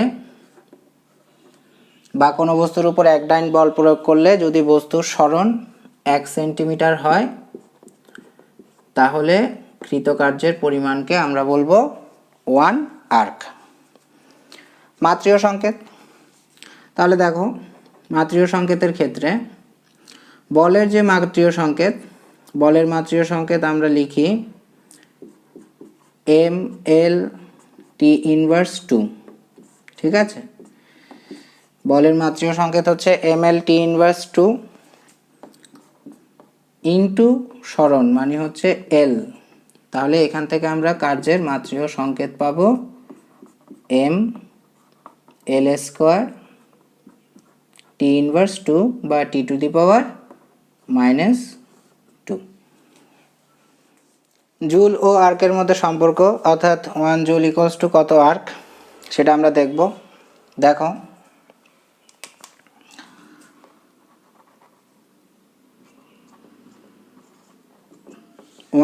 বা কোনো বস্তুর উপর এক ডাইন বল প্রয়োগ করলে যদি বস্তুর সরণ 1 সেন্টিমিটার হয় তাহলে কৃতকার্যের পরিমাণকে আমরা বলবো ওয়ান আর্ক। মাত্রীয় সংকেত, তাহলে দেখো মাত্রীয় সংকেতের ক্ষেত্রে বলের যে মাত্রীয় সংকেত, বলের মাত্রীয় সংকেত আমরা লিখি MLT ইনভার্স 2। ঠিক আছে, বলের মাত্রীয় সংকেত হচ্ছে MLT ইনভার্স 2 ইন্টু সরণ মানে হচ্ছে L। তাহলে এখান থেকে আমরা কার্যের মাত্রীয় সংকেত পাবো ML স্কোয়ার T ইনভার্স 2 বা T to the power -2। Joule ও আর্কের মধ্যে সম্পর্ক, অর্থাৎ 1 জুল ইকুয়ালস টু কত আর্ক, সেটা আমরা দেখব। দেখো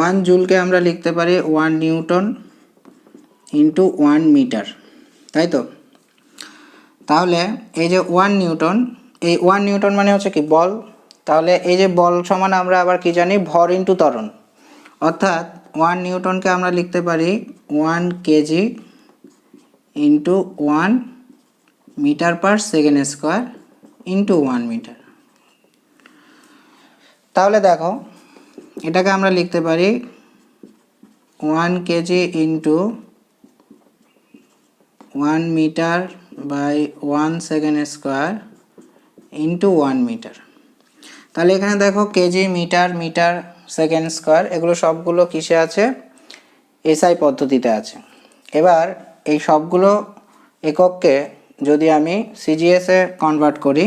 1 জুলকে আমরা লিখতে পারি 1 নিউটন ইন্টু 1 মিটার, তাই তো। তাহলে এই যে 1 নিউটন, এই 1 নিউটন মানে হচ্ছে কি বল। তাহলে এই যে বল সমান আমরা আবার কি জানি, ভর ইন্টু ত্বরণ। অর্থাৎ 1 নিউটনকে আমরা লিখতে পারি 1 KG into 1 metre per second square into 1 metre. তাহলে দেখো এটাকে আমরা লিখতে পারি 1 KG into 1 metre by 1 second square into 1 metre. তাহলে এখানে দেখো KG, metre, metre, second square এগুলো সবগুলো কিসে আছে, এসআই পদ্ধতিতে আছে। এবার এই সবগুলো একককে যদি আমি সিজিএসে কনভার্ট করি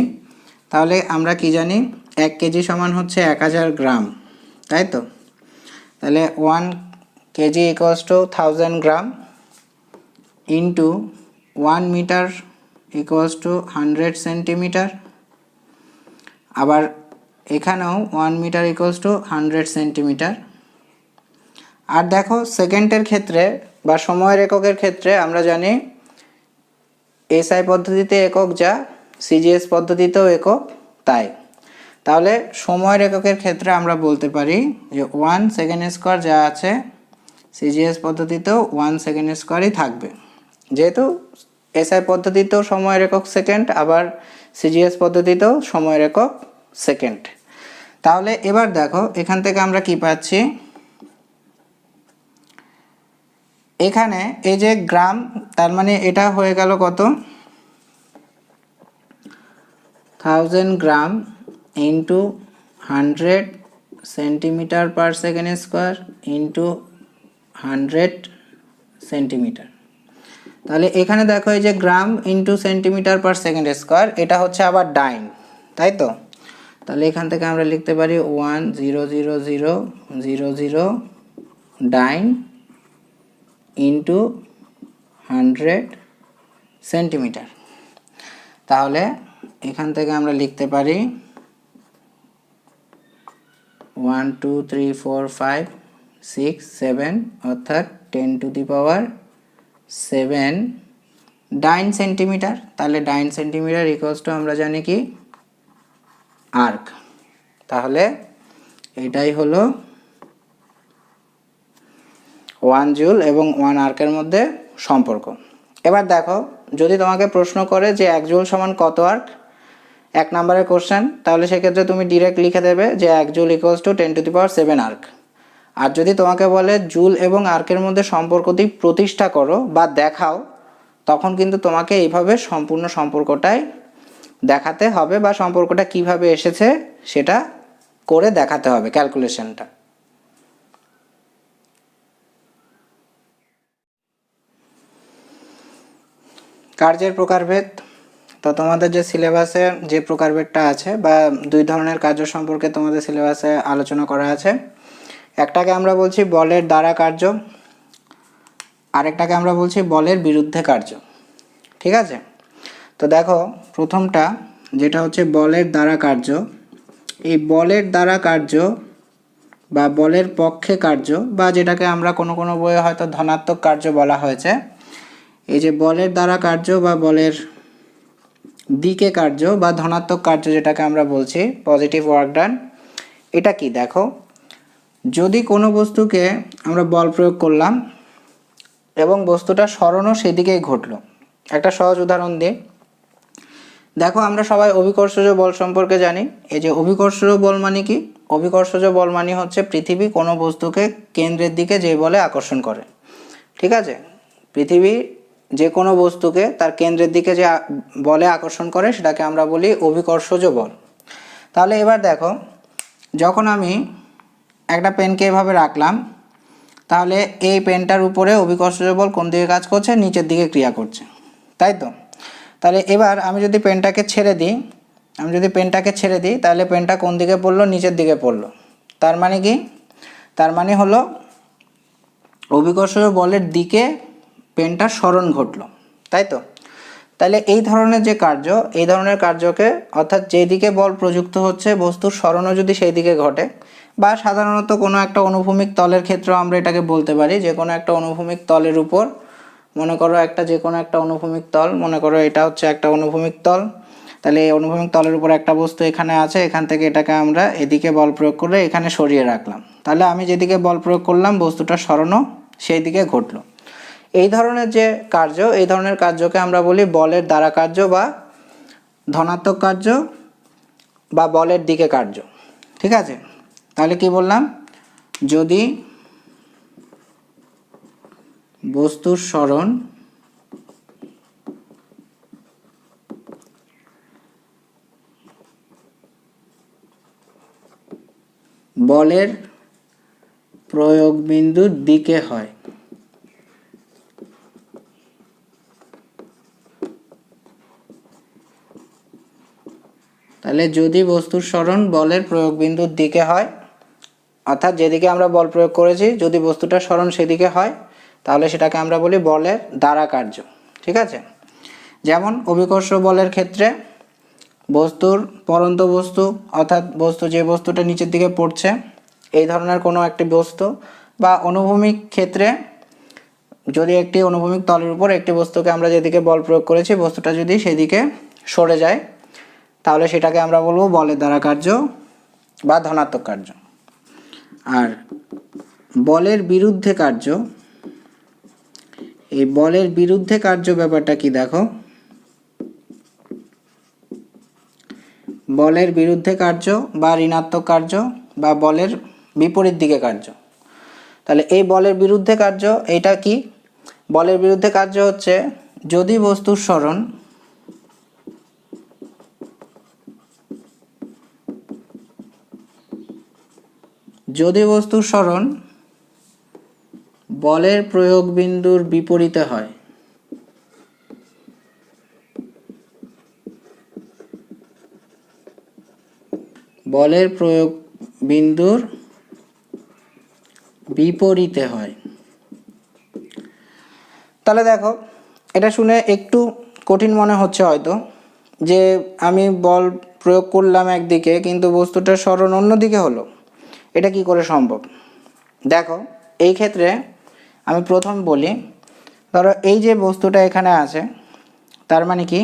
তাহলে আমরা কি জানি 1 কেজি সমান হচ্ছে 1000 গ্রাম, তাই তো। তাহলে 1 KG equals to 1000 gram into 1 metre equals to 100 centimetre. আবার এখানেও 1 মিটার ইকুয়ালস টু 100 সেন্টিমিটার। আর দেখো সেকেন্ডের ক্ষেত্রে বা সময়ের এককের ক্ষেত্রে আমরা জানি এসআই পদ্ধতিতে একক যা, সিজিএস পদ্ধতিতেও একক তাই। তাহলে সময়ের এককের ক্ষেত্রে আমরা বলতে পারি যে 1 সেকেন্ড স্কোয়ার যা আছে সিজিএস পদ্ধতিতেও 1 সেকেন্ড স্কোয়ারই থাকবে, যেহেতু এসআই পদ্ধতিতেও সময়ের একক সেকেন্ড, আবার সিজিএস পদ্ধতিতেও সময়ের একক সেকেন্ড। তাহলে এবার দেখো এখান থেকে আমরা কি পাচ্ছি, এখানে এই যে গ্রাম, তার মানে এটা হয়ে গেল কত, 1000 গ্রাম ইন্টু 100 সেন্টিমিটার পার সেকেন্ড স্কোয়ার ইন্টু 100 সেন্টিমিটার। তাহলে এখানে দেখো এই যে গ্রাম ইন্টু সেন্টিমিটার পার সেকেন্ড স্কোয়ার, এটা হচ্ছে আবার ডাইন, তাই তো। তাহলে এখান থেকে আমরা লিখতে পারি 1,000,000 ডাইন ইন্টু 100 সেন্টিমিটার। তাহলে এখান থেকে আমরা লিখতে পারি 1 2 3 4 5 6 7 অর্থাৎ 10 to the power 7 dine centimetre. তাহলে ডাইন সেন্টিমিটার ইকুয়ালস টু আমরা জানি কি আর্ক। তাহলে এটাই হলো 1 জুল এবং 1 আর্কের মধ্যে সম্পর্ক। এবার দেখো যদি তোমাকে প্রশ্ন করে যে 1 জুল সমান কত আর্ক, 1 নম্বরের কোশ্চেন, তাহলে সেক্ষেত্রে তুমি ডিরেক্ট লিখে দেবে যে 1 joule equals to 10 to the power 7 erg. আর যদি তোমাকে বলে জুল এবং আর্কের মধ্যে সম্পর্কটি প্রতিষ্ঠা করো বা দেখাও, তখন কিন্তু তোমাকে এইভাবে সম্পূর্ণ সম্পর্কটাই দেখাতে হবে বা সম্পর্কটা কিভাবে এসেছে সেটা করে দেখাতে হবে ক্যালকুলেশনটা। কার্যের প্রকারভেদ, তো তোমাদের যে সিলেবাসে যে প্রকারভেদটা আছে বা দুই ধরনের কার্য সম্পর্কে তোমাদের সিলেবাসে আলোচনা করা আছে। একটাকে আমরা বলছি বলের দ্বারা কার্য, আরেকটাকে আমরা বলছি বলের বিরুদ্ধে কার্য। ঠিক আছে, তো দেখো প্রথমটা যেটা হচ্ছে বলের দ্বারা কার্য, এই বলের দ্বারা কার্য বা বলের পক্ষে কার্য বা যেটাকে আমরা কোনো কোনো বইয়ে হয়তো ধনাত্মক কার্য বলা হয়েছে, এই যে বলের দ্বারা কার্য বা বলের দিকে কার্য বা ধনাত্মক কার্য যেটাকে আমরা বলছি পজিটিভ ওয়ার্ক ডান, এটা কি দেখো, যদি কোনো বস্তুকে আমরা বল প্রয়োগ করলাম এবং বস্তুটা সরণও সেদিকেই ঘটলো। একটা সহজ উদাহরণ দিই, দেখো আমরা সবাই অভিকর্ষজ বল সম্পর্কে জানি। এই যে অভিকর্ষজ বল মানে কি, অভিকর্ষজ বল মানে হচ্ছে পৃথিবী কোনো বস্তুকে কেন্দ্রের দিকে যে বলে আকর্ষণ করে। ঠিক আছে, পৃথিবী যে কোনো বস্তুকে তার কেন্দ্রের দিকে যে বলে আকর্ষণ করে সেটাকে আমরা বলি অভিকর্ষজ বল। তাহলে এবার দেখো, যখন আমি একটা পেনকে এভাবে রাখলাম, তাহলে এই পেনটার উপরে অভিকর্ষজ বল কোন দিকে কাজ করছে, নিচের দিকে ক্রিয়া করছে, তাই তো। তাহলে এবার আমি যদি পেনটাকে ছেড়ে দিই, তাহলে পেনটা কোন দিকে পড়লো, নিচের দিকে পড়লো। তার মানে কি, তার মানে হলো অভিকর্ষজ বলের দিকে পেনটার সরণ ঘটলো, তাই তো। তাহলে এই ধরনের যে কার্য, এই ধরনের কার্যকে অর্থাৎ যেদিকে বল প্রযুক্ত হচ্ছে বস্তুর সরণও যদি সেই দিকে ঘটে, বা সাধারণত কোনো একটা অনুভূমিক তলের ক্ষেত্রেও আমরা এটাকে বলতে পারি, যে কোনো একটা অনুভূমিক তলের উপর মনে করো একটা যে কোনো একটা অনুভূমিক তল, মনে করো এটা হচ্ছে একটা অনুভূমিক তল, তাহলে এই অনুভূমিক তলের উপর একটা বস্তু এখানে আছে, এখান থেকে এটাকে আমরা এদিকে বল প্রয়োগ করে এখানে সরিয়ে রাখলাম, তাহলে আমি যেদিকে বল প্রয়োগ করলাম বস্তুটার সরণও সেই দিকে ঘটলো। এই ধরনের যে কার্য, এই ধরনের কার্যকে আমরা বলি বলের দ্বারা কার্য বা ধনাত্মক কার্য বা বলের দিকে কার্য। ঠিক আছে, তাহলে কি বললাম, যদি বস্তুর সরণ বলের প্রয়োগ বিন্দুর দিকে হয়, তাহলে যদি বস্তুর সরণ বলের প্রয়োগ বিন্দুর দিকে হয়, অর্থাৎ যেদিকে আমরা বল প্রয়োগ করেছি যদি বস্তুটার সরণ সেদিকে হয়, তাহলে সেটাকে আমরা বলি বলের দ্বারা কার্য। ঠিক আছে, যেমন অভিকর্ষ বলের ক্ষেত্রে বস্তুর পরন্ত বস্তু, অর্থাৎ যে বস্তুটা নিচের দিকে পড়ছে এই ধরনের কোনো একটি বস্তু, বা অনুভূমিক ক্ষেত্রে যদি একটি অনুভূমিক তলের উপর একটি বস্তুকে আমরা যেদিকে বল প্রয়োগ করেছি বস্তুটা যদি সেদিকে সরে যায়, তাহলে সেটাকে আমরা বলবো বলের দ্বারা কার্য বা ধনাত্মক কার্য। আর বলের বিরুদ্ধে কার্য, এই বলের বিরুদ্ধে কার্য ব্যাপারটা কি দেখো, বলের বিরুদ্ধে কার্য বা ঋণাত্মক কার্য বা বলের বিপরীত দিকে কার্য। তাহলে এই বলের বিরুদ্ধে কার্য এইটা কি, বলের বিরুদ্ধে কার্য হচ্ছে যদি বস্তুর সরণ বলের প্রয়োগ বিন্দুর বিপরীতে হয়, বলের প্রয়োগ বিন্দুর বিপরীতে হয়। তাহলে দেখো, এটা শুনে একটু কঠিন মনে হচ্ছে হয়তো, যে আমি বল প্রয়োগ করলাম একদিকে কিন্তু বস্তুটার সরণ অন্যদিকে হলো, এটা কি করে সম্ভব। দেখো এই ক্ষেত্রে আমি প্রথম বলি, ধরো এই যে বস্তুটা এখানে আছে, তার মানে কি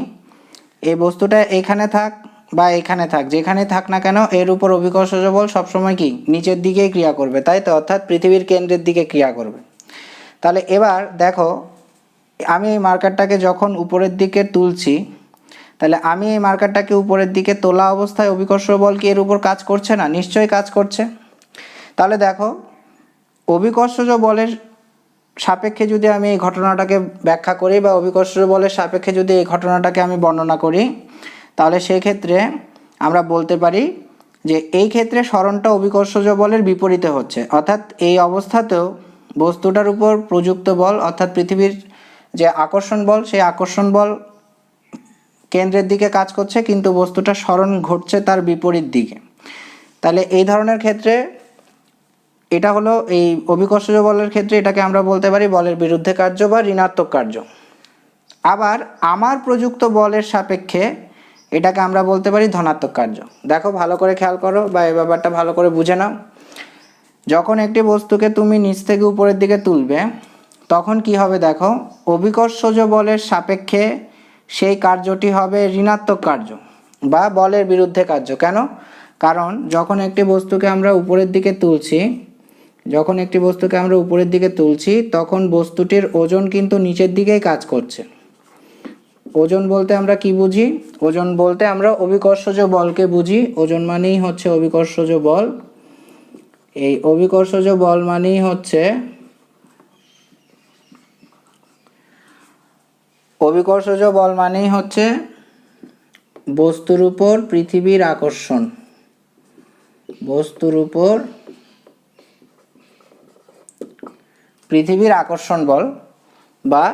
এই বস্তুটা এখানে থাক বা এখানে থাক, যেখানে থাক না কেন এর উপর অভিকর্ষজ বল সবসময় কি নিচের দিকেই ক্রিয়া করবে, তাই তো, অর্থাৎ পৃথিবীর কেন্দ্রের দিকে ক্রিয়া করবে। তাহলে এবার দেখো আমি এই মার্কারটাকে যখন উপরের দিকে তুলছি, তাহলে আমি এই মার্কারটাকে উপরের দিকে তোলা অবস্থায় অভিকর্ষ বল কি এর উপর কাজ করছে না, নিশ্চয়ই কাজ করছে। তাহলে দেখো অভিকর্ষজ বলের সাপেক্ষে যদি আমি এই ঘটনাটাকে ব্যাখ্যা করি বা অভিকর্ষজ বলের সাপেক্ষে যদি এই ঘটনাটাকে আমি বর্ণনা করি, তাহলে সেই ক্ষেত্রে আমরা বলতে পারি যে এই ক্ষেত্রে সরণটা অভিকর্ষজ বলের বিপরীতে হচ্ছে, অর্থাৎ এই অবস্থাতেও বস্তুটার উপর প্রযুক্ত বল অর্থাৎ পৃথিবীর যে আকর্ষণ বল, সেই আকর্ষণ বল কেন্দ্রের দিকে কাজ করছে, কিন্তু বস্তুটা সরণ ঘটছে তার বিপরীত দিকে। তাহলে এই ধরনের ক্ষেত্রে এটা হলো এই অভিকর্ষজ বলের ক্ষেত্রে এটাকে আমরা বলতে পারি বলের বিরুদ্ধে কার্য বা ঋণাত্মক কার্য। আবার আমার প্রযুক্ত বলের সাপেক্ষে এটাকে আমরা বলতে পারি ধনাত্মক কার্য। দেখো ভালো করে খেয়াল করো বা এই ব্যাপারটা ভালো করে বুঝে নাও। যখন একটি বস্তুকে তুমি নিচ থেকে উপরের দিকে তুলবে তখন কি হবে দেখো, অভিকর্ষজ বলের সাপেক্ষে সেই কার্যটি হবে ঋণাত্মক কার্য বা বলের বিরুদ্ধে কার্য। কেন? কারণ যখন একটি বস্তুকে আমরা উপরের দিকে তুলছি তখন বস্তুটির ওজন কিন্তু নিচের দিকেই কাজ করছে। ওজন বলতে আমরা কি বুঝি? ওজন বলতে আমরা অভিকর্ষজ বলকে বুঝি। ওজন মানেই হচ্ছে অভিকর্ষজ বল। এই অভিকর্ষজ বল মানেই হচ্ছে বস্তুর উপর পৃথিবীর আকর্ষণ, বস্তুর উপর পৃথিবীর আকর্ষণ বল বা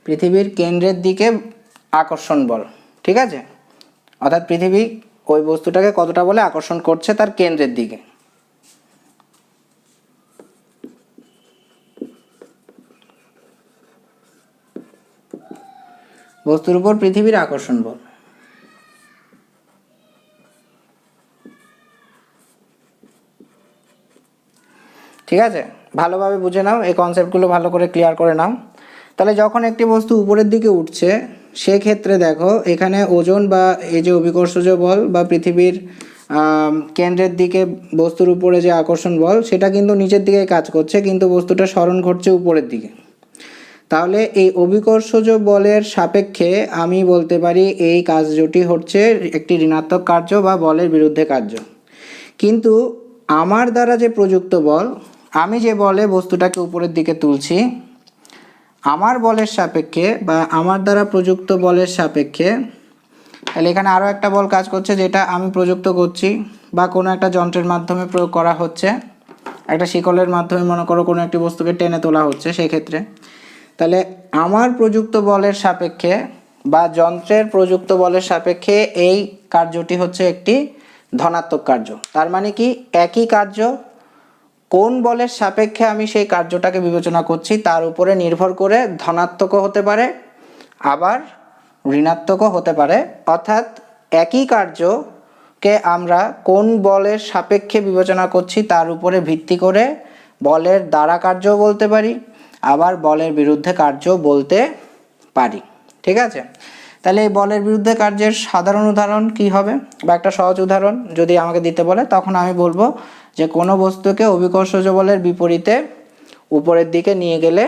পৃথিবীর কেন্দ্রের দিকে আকর্ষণ বল। ঠিক আছে? অর্থাৎ পৃথিবী ওই বস্তুটাকে কতটা বলে আকর্ষণ করছে তার কেন্দ্রের দিকে। বস্তুর উপর পৃথিবীর আকর্ষণ বল। ঠিক আছে? ভালোভাবে বুঝে নাও, এই কনসেপ্টগুলো ভালো করে ক্লিয়ার করে নাও। তাহলে যখন একটি বস্তু উপরের দিকে উঠছে সেক্ষেত্রে দেখো এখানে ওজন বা এই যে অভিকর্ষজ বল বা পৃথিবীর কেন্দ্রের দিকে বস্তুর উপরে যে আকর্ষণ বল সেটা কিন্তু নিচের দিকে কাজ করছে, কিন্তু বস্তুটা সরণ ঘটছে উপরের দিকে। তাহলে এই অভিকর্ষজ বলের সাপেক্ষে আমি বলতে পারি এই কার্যটি হচ্ছে একটি ঋণাত্মক কার্য বা বলের বিরুদ্ধে কার্য। কিন্তু আমার দ্বারা যে প্রযুক্ত বল, আমি যে বলে বস্তুটাকে উপরের দিকে তুলছি, আমার বলের সাপেক্ষে বা আমার দ্বারা প্রযুক্ত বলের সাপেক্ষে, তাহলে এখানে আরও একটা বল কাজ করছে যেটা আমি প্রযুক্ত করছি বা কোনো একটা যন্ত্রের মাধ্যমে প্রয়োগ করা হচ্ছে, একটা শিকলের মাধ্যমে মনে করো কোনো একটি বস্তুকে টেনে তোলা হচ্ছে সেক্ষেত্রে। তাহলে আমার প্রযুক্ত বলের সাপেক্ষে বা যন্ত্রের প্রযুক্ত বলের সাপেক্ষে এই কার্যটি হচ্ছে একটি ধনাত্মক কার্য। তার মানে কি, একই কার্য কোন বলের সাপেক্ষে আমি সেই কার্যটাকে বিবেচনা করছি তার উপরে নির্ভর করে ধনাত্মকও হতে পারে আবার ঋণাত্মকও হতে পারে। অর্থাৎ একই কার্যকে আমরা কোন বলের সাপেক্ষে বিবেচনা করছি তার উপরে ভিত্তি করে বলের দ্বারা কার্য বলতে পারি, আবার বলের বিরুদ্ধে কার্য বলতে পারি। ঠিক আছে? তাহলে এই বলের বিরুদ্ধে কার্যের সাধারণ উদাহরণ কি হবে বা একটা সহজ উদাহরণ যদি আমাকে দিতে বলে, তখন আমি বলবো যে কোনো বস্তুকে অভিকর্ষজ বলের বিপরীতে উপরের দিকে নিয়ে গেলে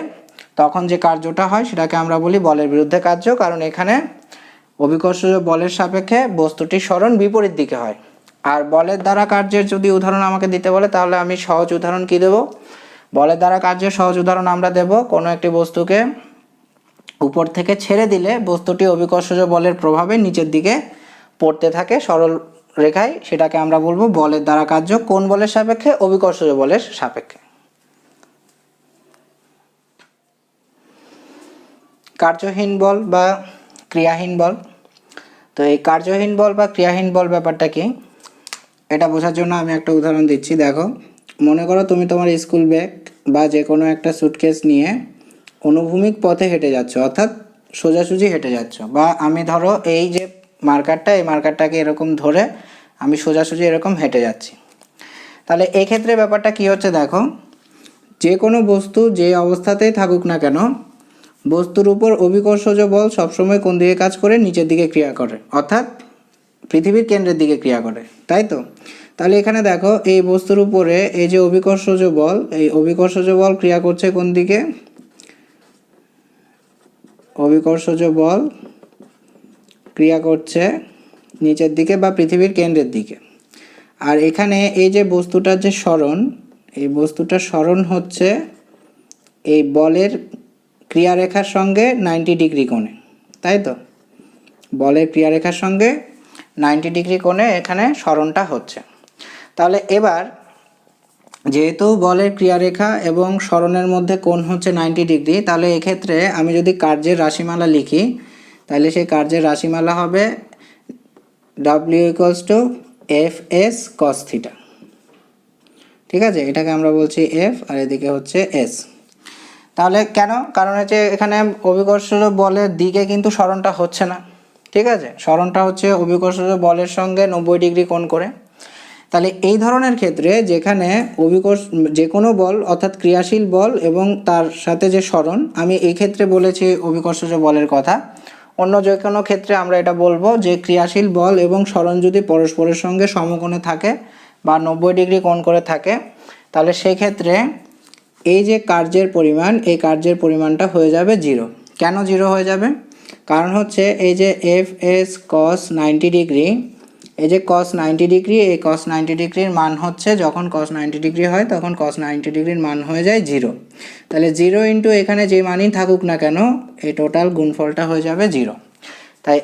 তখন যে কার্যটা হয় সেটাকে আমরা বলি বলের বিরুদ্ধে কার্য, কারণ এখানে অভিকর্ষজ বলের সাপেক্ষে বস্তুটির সরণ বিপরীত দিকে হয়। আর বলের দ্বারা কার্যের যদি উদাহরণ আমাকে দিতে বলে তাহলে আমি সহজ উদাহরণ কি দেব? বলের দ্বারা কার্যের সহজ উদাহরণ আমরা দেব কোনো একটি বস্তুকে উপর থেকে ছেড়ে দিলে বস্তুটি অভিকর্ষজ বলের প্রভাবে নিচের দিকে পড়তে থাকে সরল রেখায়, সেটাকে আমরা বলবো বলের দ্বারা কার্য। কোন বলের সাপেক্ষে? অভিকর্ষজ বলের সাপেক্ষে। কার্যহীন বল বা ক্রিয়াহীন বল। তো এই কার্যহীন বল বা ক্রিয়াহীন বল ব্যাপারটা কি, এটা বোঝার জন্য আমি একটা উদাহরণ দিচ্ছি। দেখো, মনে করো তুমি তোমার স্কুল ব্যাগ বা যে কোনো একটা সুটকেস নিয়ে অনুভূমিক পথে হেঁটে যাচ্ছ, অর্থাৎ সোজাসুজি হেঁটে যাচ্ছ, বা আমি ধরো এই যে মার্কারটা, এই মার্কারটাকে এরকম ধরে আমি সোজাসুজি এরকম হেঁটে যাচ্ছি। তাহলে এক্ষেত্রে ব্যাপারটা কি হচ্ছে দেখো, যে কোনো বস্তু যে অবস্থাতেই থাকুক না কেন বস্তুর উপর অভিকর্ষজ বল সবসময় কোন দিকে কাজ করে? নিচের দিকে ক্রিয়া করে, অর্থাৎ পৃথিবীর কেন্দ্রের দিকে ক্রিয়া করে, তাই তো? তাহলে এখানে দেখো এই বস্তুর উপরে এই যে অভিকর্ষজ বল, এই অভিকর্ষজ বল ক্রিয়া করছে কোন দিকে? অভিকর্ষজ বল ক্রিয়া করছে নিচের দিকে বা পৃথিবীর কেন্দ্রের দিকে। আর এখানে এই যে বস্তুটার যে সরণ, এই বস্তুটার সরণ হচ্ছে এই বলের ক্রিয়ারেখার সঙ্গে 90 ডিগ্রি কোণে, তাই তো? বলের ক্রিয়ারেখার সঙ্গে 90 ডিগ্রি কোণে এখানে সরণটা হচ্ছে। তাহলে এবার যেহেতু বলের ক্রিয়ারেখা এবং সরণের মধ্যে কোণ হচ্ছে 90 ডিগ্রি, তাহলে এক্ষেত্রে আমি যদি কার্যের রাশিমালা লিখি, তাহলে সেই কার্যের রাশিমালা হবে W = Fs cos θ। ঠিক আছে, এটাকে আমরা বলছি F আর এদিকে হচ্ছে S। তাহলে কেন? কারণ হচ্ছে এখানে অভিকর্ষজ বলের দিকে কিন্তু সরণটা হচ্ছে না। ঠিক আছে, সরণটা হচ্ছে অভিকর্ষজ বলের সঙ্গে 90 ডিগ্রি কোণ করে। তাহলে এই ধরনের ক্ষেত্রে যেখানে যে কোনো বল অর্থাৎ ক্রিয়াশীল বল এবং তার সাথে যে সরণ, আমি এই ক্ষেত্রে বলেছি অভিকর্ষজ বলের কথা, অন্য যে কোনো ক্ষেত্রে আমরা এটা বলবো যে ক্রিয়াশীল বল এবং সরণ যদি পরস্পরের সঙ্গে সমকোণে থাকে বা 90 ডিগ্রি কোণ করে থাকে, তাহলে সেই ক্ষেত্রে এই যে কার্যের পরিমাণ, এই কার্যের পরিমাণটা হয়ে যাবে 0। কেন 0 হয়ে যাবে? কারণ হচ্ছে এই যে Fs cos 90 ডিগ্রি, এই যে cos 90 ডিগ্রি, এই cos 90 ডিগ্রির মান হচ্ছে, যখন cos 90 ডিগ্রি হয় তখন cos 90 ডিগ্রির মান হয়ে যায় 0। তাহলে 0 ইন্টু এখানে যে মানই থাকুক না কেন, এই টোটাল গুণফলটা হয়ে যাবে 0। তাই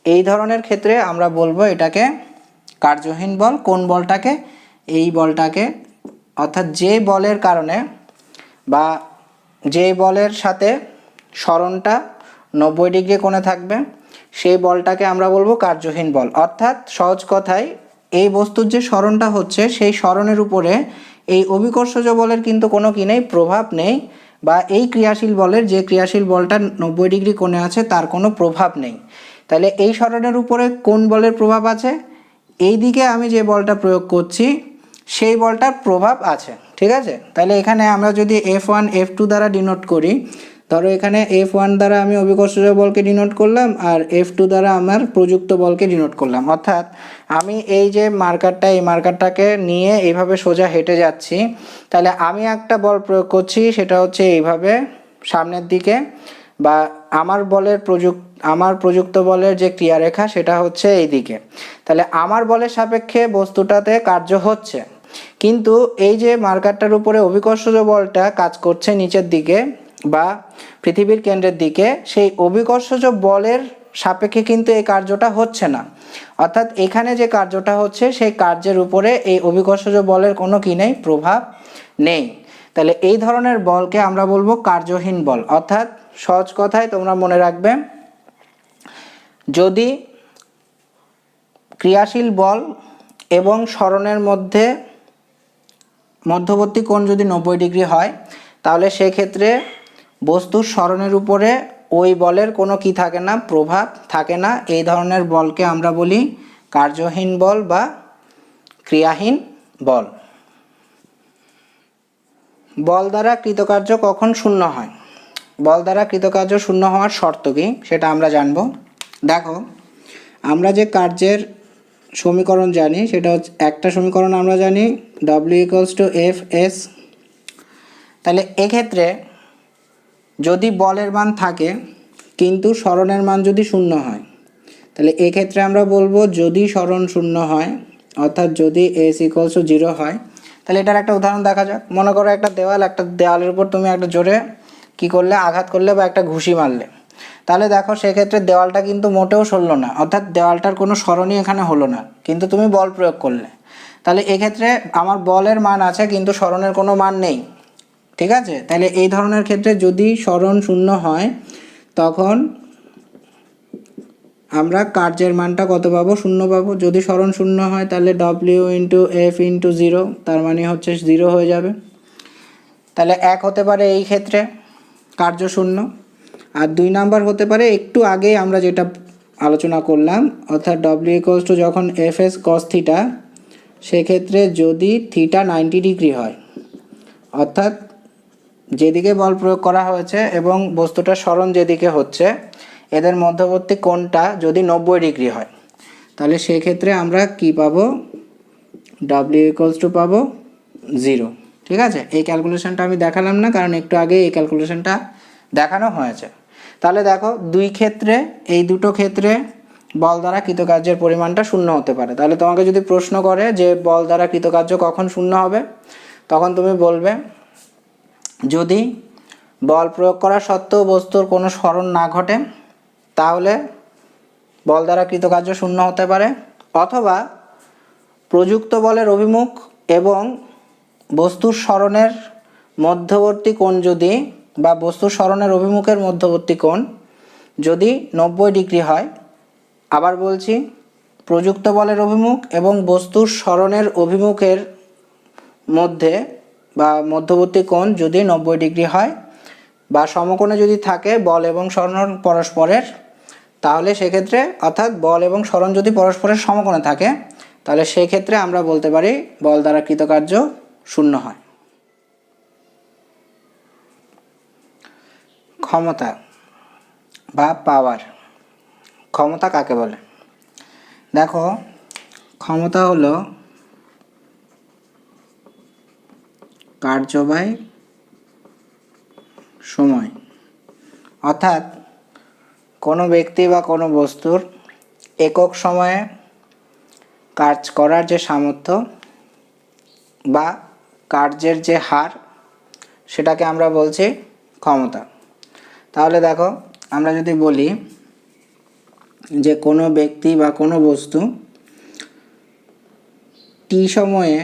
এই ধরনের ক্ষেত্রে আমরা বলবো এটাকে কার্যহীন বল। কোন বলটাকে? এই বলটাকে, অর্থাৎ যে বলের কারণে বা যে বলের সাথে সরণটা 90 ডিগ্রি কোণে থাকবে, সেই বলটাকে আমরা বলবো কার্যহীন বল। অর্থাৎ সহজ কথায় এই বস্তুর যে সরণটা হচ্ছে, সেই সরণের উপরে এই অভিকর্ষজ বলের কিন্তু কোনো কি নেই, প্রভাব নেই, বা এই ক্রিয়াশীল বলের, যে ক্রিয়াশীল বলটা 90 ডিগ্রি কোণে আছে, তার কোনো প্রভাব নেই। তাহলে এই সরণের উপরে কোন বলের প্রভাব আছে? এই দিকে আমি যে বলটা প্রয়োগ করছি সেই বলটার প্রভাব আছে। ঠিক আছে, তাহলে এখানে আমরা যদি F1 F2 দ্বারা ডিনোট করি, ধরো এখানে F1 দ্বারা আমি অভিকর্ষজ বলকে ডিনোট করলাম আর F2 দ্বারা আমার প্রযুক্ত বলকে ডিনোট করলাম। অর্থাৎ আমি এই যে মার্কারটা, এই মার্কারটাকে নিয়ে এইভাবে সোজা হেঁটে যাচ্ছি, তাহলে আমি একটা বল প্রয়োগ করছি, সেটা হচ্ছে এইভাবে সামনের দিকে, বা আমার প্রযুক্ত বলের যে ক্রিয়ারেখা সেটা হচ্ছে এই দিকে। তাহলে আমার বলের সাপেক্ষে বস্তুটাতে কার্য হচ্ছে, কিন্তু এই যে মার্কারটার উপরে অভিকর্ষজ বলটা কাজ করছে নিচের দিকে বা পৃথিবীর কেন্দ্রের দিকে, সেই অভিকর্ষজ বলের সাপেক্ষে কিন্তু এই কার্যটা হচ্ছে না। অর্থাৎ এখানে যে কার্যটা হচ্ছে, সেই কার্যের উপরে এই অভিকর্ষজ বলের কোনো কি নেই, প্রভাব নেই। তাহলে এই ধরনের বলকে আমরা বলবো কার্যহীন বল। অর্থাৎ সহজ কথায় তোমরা মনে রাখবে, যদি ক্রিয়াশীল বল এবং সরণের মধ্যবর্তী কোণ যদি 90 ডিগ্রি হয়, তাহলে সেক্ষেত্রে বস্তুর সরণের উপরে ওই বলের কোনো কি থাকে না, প্রভাব থাকে না। এই ধরনের বলকে আমরা বলি কার্যহীন বল বা ক্রিয়াহীন বল। বল দ্বারা কৃতকার্য কখন শূন্য হয়? বল দ্বারা কৃতকার্য শূন্য হওয়ার শর্ত কি সেটা আমরা জানব। দেখো, আমরা যে কার্যের সমীকরণ জানি, সেটা হচ্ছে একটা সমীকরণ আমরা জানি W = Fs। তাহলে এক্ষেত্রে যদি বলের মান থাকে কিন্তু সরণের মান যদি শূন্য হয়, তাহলে এক্ষেত্রে আমরা বলবো যদি সরণ শূন্য হয়, অর্থাৎ যদি S = 0 হয়, তাহলে এটার একটা উদাহরণ দেখা যাক। মনে করো একটা দেওয়ালের উপর তুমি একটা জোরে কি করলে, আঘাত করলে বা একটা ঘুষি মারলে, তাহলে দেখো সেক্ষেত্রে দেওয়ালটা কিন্তু মোটেও সরল না, অর্থাৎ দেওয়ালটার কোনো সরণই এখানে হলো না, কিন্তু তুমি বল প্রয়োগ করলে। তাহলে এক্ষেত্রে আমার বলের মান আছে কিন্তু সরণের কোনো মান নেই। ঠিক আছে, তাহলে এই ধরনের ক্ষেত্রে যদি সরণ শূন্য হয়, তখন আমরা কার্যের মানটা কত পাবো? শূন্য পাবো। যদি সরণ শূন্য হয় তাহলে W × F × 0, তার মানে হচ্ছে 0 হয়ে যাবে। তাহলে 1 হতে পারে এই ক্ষেত্রে কার্য শূন্য। আর 2 নাম্বার হতে পারে একটু আগে আমরা যেটা আলোচনা করলাম, অর্থাৎ W = যখন Fs cos θ, সেক্ষেত্রে যদি θ 90 ডিগ্রি হয়, অর্থাৎ যেদিকে বল প্রয়োগ করা হয়েছে এবং বস্তুটার সরণ যেদিকে হচ্ছে, এদের মধ্যবর্তী কোণটা যদি 90 ডিগ্রি হয়, তাহলে সেক্ষেত্রে আমরা কি পাবো? W = পাবো 0। ঠিক আছে, এই ক্যালকুলেশনটা আমি দেখালাম না, কারণ একটু আগে এই ক্যালকুলেশনটা দেখানো হয়েছে। তাহলে দেখো, এই দুটো ক্ষেত্রে বল দ্বারা কৃতকার্যের পরিমাণটা শূন্য হতে পারে। তাহলে তোমাকে যদি প্রশ্ন করে যে বল দ্বারা কৃতকার্য কখন শূন্য হবে, তখন তুমি বলবে যদি বল প্রয়োগ করা সত্ত্বেও বস্তুর কোনো সরণ না ঘটে, তাহলে বল দ্বারা কৃতকার্য শূন্য হতে পারে, অথবা প্রযুক্ত বলের অভিমুখ এবং বস্তুর সরণের মধ্যবর্তী কোণ যদি বা বস্তুর সরণের অভিমুখের মধ্যবর্তী কোণ যদি 90 ডিগ্রি হয়, আবার বলছি প্রযুক্ত বলের অভিমুখ এবং বস্তুর সরণের অভিমুখের মধ্যে বা মধ্যবর্তী কোণ যদি 90 ডিগ্রি হয় বা সমকোণে যদি থাকে বল এবং সরণ পরস্পরের, তাহলে সেক্ষেত্রে অর্থাৎ বল এবং সরণ যদি পরস্পরের সমকোণে থাকে, তাহলে সেই ক্ষেত্রে আমরা বলতে পারি বল দ্বারা কৃতকার্য শূন্য হয়। ক্ষমতা বা পাওয়ার। ক্ষমতা কাকে বলে? দেখো, ক্ষমতা হলো কার্য বাই সময়, অর্থাৎ কোনো ব্যক্তি বা কোনো বস্তুর একক সময়ে কাজ করার যে সামর্থ্য বা কার্যের যে হার, সেটাকে আমরা বলছি ক্ষমতা। তাহলে দেখো, আমরা যদি বলি যে কোনো ব্যক্তি বা কোনো বস্তু টি সময়ে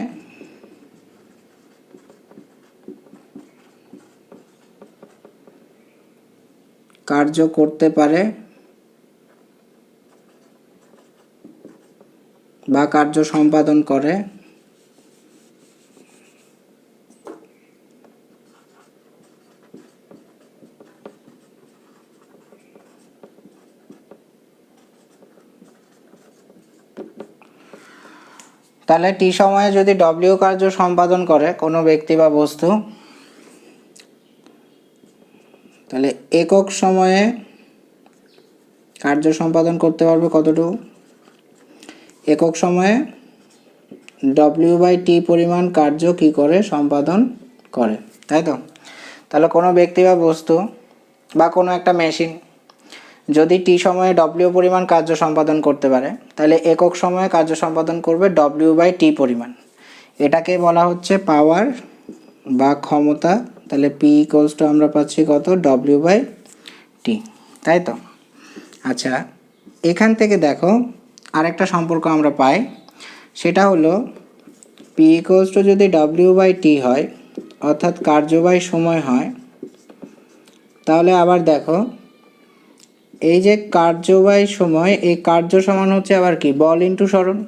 কার্য করতে পারে বা কার্য সম্পাদন করে, তাহলে টি সময়ে যদি ডব্লিউ কার্য সম্পাদন করে কোনো ব্যক্তি বা বস্তু, তাহলে একক সময়ে কার্য সম্পাদন করতে পারবে কতটুকু? একক সময়ে ডব্লিউ বাই টি পরিমাণ কার্য কি করে সম্পাদন করে, তাই তো? তাহলে কোনো ব্যক্তি বা বস্তু বা কোনো একটা মেশিন যদি টি সময়ে ডব্লিউ পরিমাণ কার্য সম্পাদন করতে পারে, তাহলে একক সময়ে কার্য সম্পাদন করবে ডব্লিউ বাই টি পরিমাণ। এটাকে বলা হচ্ছে পাওয়ার বা ক্ষমতা। তাহলে পি ইকুয়ালস টু আমরা পাচ্ছি কত? ডব্লিউ বাই টি, তাই তো? আচ্ছা, এখান থেকে দেখো আরেকটা সম্পর্ক আমরা পাই, সেটা হলো পি ইকুয়ালস টু যদি ডব্লিউ বাই টি হয়, অর্থাৎ কার্য বাই সময় হয়, তাহলে আবার দেখো এই যে কার্য বাই সময়, এই কার্য সমান হচ্ছে আবার কি? বল ইন্টু সরণ।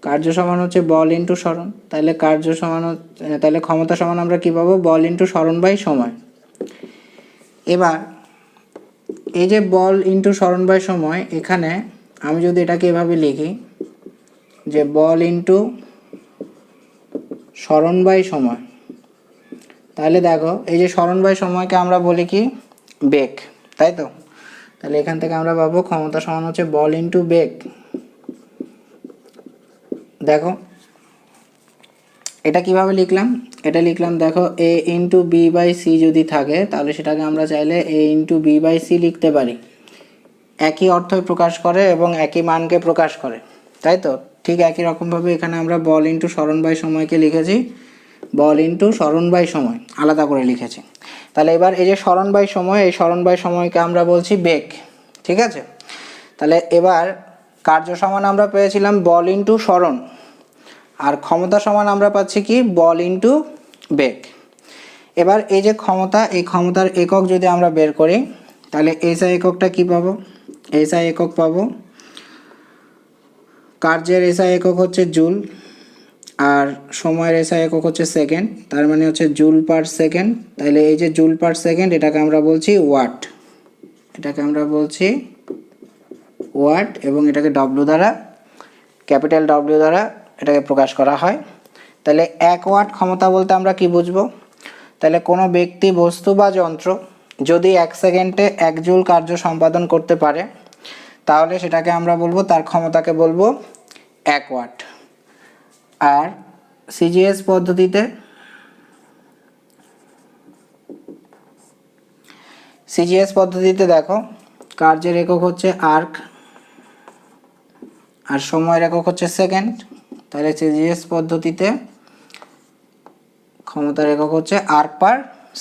কার্য সমান হচ্ছে বল ইন্টু সরণ, তাহলে কার্য সমান তাহলে ক্ষমতা সমান আমরা কি পাবো? বল ইন্টু সরণ বাই সময়। এবার এই যে বল ইন্টু সরণ বাই সময়, এখানে আমি যদি এটাকে এভাবে লিখি যে বল ইন্টু সরণ বাই সময়, তাহলে দেখো এই যে সরণ বাই সময়কে আমরা বলি কি? বেগ, তাই তো? তাহলে এখান থেকে আমরা পাবো ক্ষমতা সমান হচ্ছে বল ইন্টু বেগ। দেখো এটা কিভাবে লিখলাম? এটা লিখলাম, দেখো এ ইন্টু বি বাই সি যদি থাকে, তাহলে সেটাকে আমরা চাইলে এ ইন্টু বি বাই সি লিখতে পারি। একই অর্থই প্রকাশ করে এবং একই মানকে প্রকাশ করে, তাই তো? ঠিক একই রকমভাবে এখানে আমরা বল ইন্টু সরণ বাই সময়কে লিখেছি বল ইন্টু সরণ বাই সময়, আলাদা করে লিখেছি। তাহলে এবার এই যে সরণ বাই সময়, এই সরণ বাই সময়কে আমরা বলছি বেগ, ঠিক আছে? তাহলে এবার কার্য সমান আমরা পেয়েছিলাম বল ইন্টু সরণ, আর ক্ষমতা সমান আমরা পাচ্ছি কি? বল ইন্টু বেগ। এবার এই যে ক্ষমতা, এই ক্ষমতার একক যদি আমরা বের করি, তাহলে এসআই এককটা কি পাবো? এসআই একক পাবো, কার্যের এসআই একক হচ্ছে জুল আর সময়ের এসআই একক হচ্ছে সেকেন্ড, তার মানে হচ্ছে জুল পার সেকেন্ড। তাহলে এই যে জুল পার সেকেন্ড, এটাকে আমরা বলছি ওয়াট, এটাকে আমরা বলছি ওয়াট, এবং এটাকে ডব্লিউ দ্বারা, ক্যাপিটাল ডব্লিউ দ্বারা এটাকে প্রকাশ করা হয়। তাহলে 1 ওয়াট ক্ষমতা বলতে আমরা কি বুঝবো? তাহলে কোনো ব্যক্তি, বস্তু বা যন্ত্র যদি 1 সেকেন্ডে 1 জুল কার্য সম্পাদন করতে পারে, তাহলে সেটাকে আমরা বলবো, তার ক্ষমতাকে বলবো 1 ওয়াট। আর সিজিএস পদ্ধতিতে দেখো কার্যের একক হচ্ছে আর্ক আর সময়ের একক হচ্ছে সেকেন্ড। তাহলে সিজিএস পদ্ধতিতে ক্ষমতার একক হচ্ছে আর্ক পার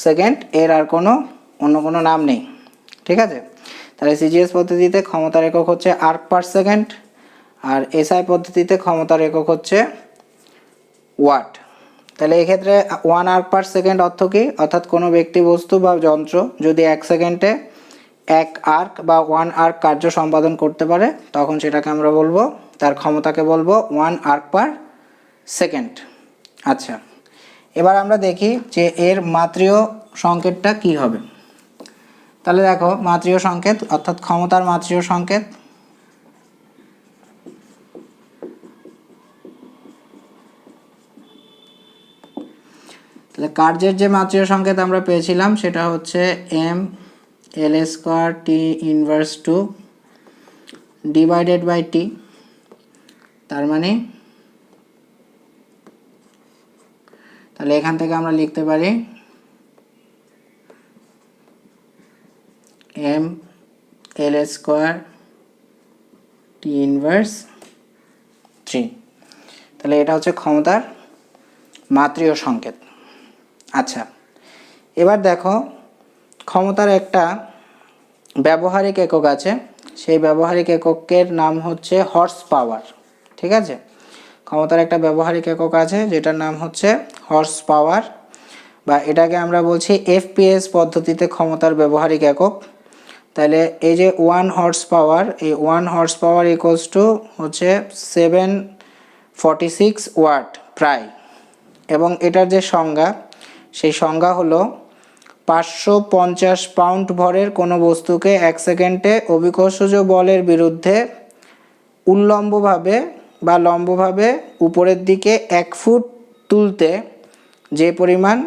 সেকেন্ড, এর আর অন্য কোনো নাম নেই, ঠিক আছে? তাহলে সিজিএস পদ্ধতিতে ক্ষমতার একক হচ্ছে আর্ক পার সেকেন্ড, আর এসআই পদ্ধতিতে ক্ষমতার একক হচ্ছে ওয়াট। তাহলে এক্ষেত্রে 1 আর্ক পার সেকেন্ড অর্থ কী? অর্থাৎ কোনো ব্যক্তি, বস্তু বা যন্ত্র যদি 1 সেকেন্ডে 1 আর্ক বা 1 আর্ক কার্য সম্পাদন করতে পারে, তখন সেটাকে আমরা বলবো, তার ক্ষমতাকে বলবো 1 আর্ক পার সেকেন্ড। আচ্ছা, এবার আমরা দেখি যে এর মাত্রিয় সংকেতটা কি হবে। তাহলে দেখো, মাত্রিয় সংকেত অর্থাৎ ক্ষমতার মাত্রিয় সংকেত, তাহলে কার্যের যে মাত্রিয় সংকেত আমরা পেয়েছিলাম সেটা হচ্ছে M L square T inverse 2 divided by T. তার মানে তাহলে এখান থেকে আমরা লিখতে পারি M L square T inverse 3। তাহলে এটা হচ্ছে ক্ষমতার মাত্রিয় সংকেত। আচ্ছা, এবার দেখো, ক্ষমতার একটা ব্যবহারিক একক আছে, সেই ব্যবহারিক এককের নাম হচ্ছে হর্স পাওয়ার। ঠিক আছে, ক্ষমতার একটা ব্যবহারিক একক আছে যেটার নাম হচ্ছে হর্স পাওয়ার, বা এটাকে আমরা বলছি এফপিএস পদ্ধতিতে ক্ষমতার ব্যবহারিক একক। তাহলে এই যে 1 হর্স পাওয়ার, এই 1 হর্স পাওয়ার ইকুয়ালস টু হচ্ছে 746 ওয়াট প্রায়, এবং এটার যে সংজ্ঞা, সেই সংজ্ঞা হলো 550 পাউন্ড ভরের কোনো বস্তুকে 1 সেকেন্ডে অভিকর্ষজ বলের বিরুদ্ধে উল্লম্বভাবে বা লম্বভাবে উপরের দিকে 1 ফুট তুলতে যে পরিমাণ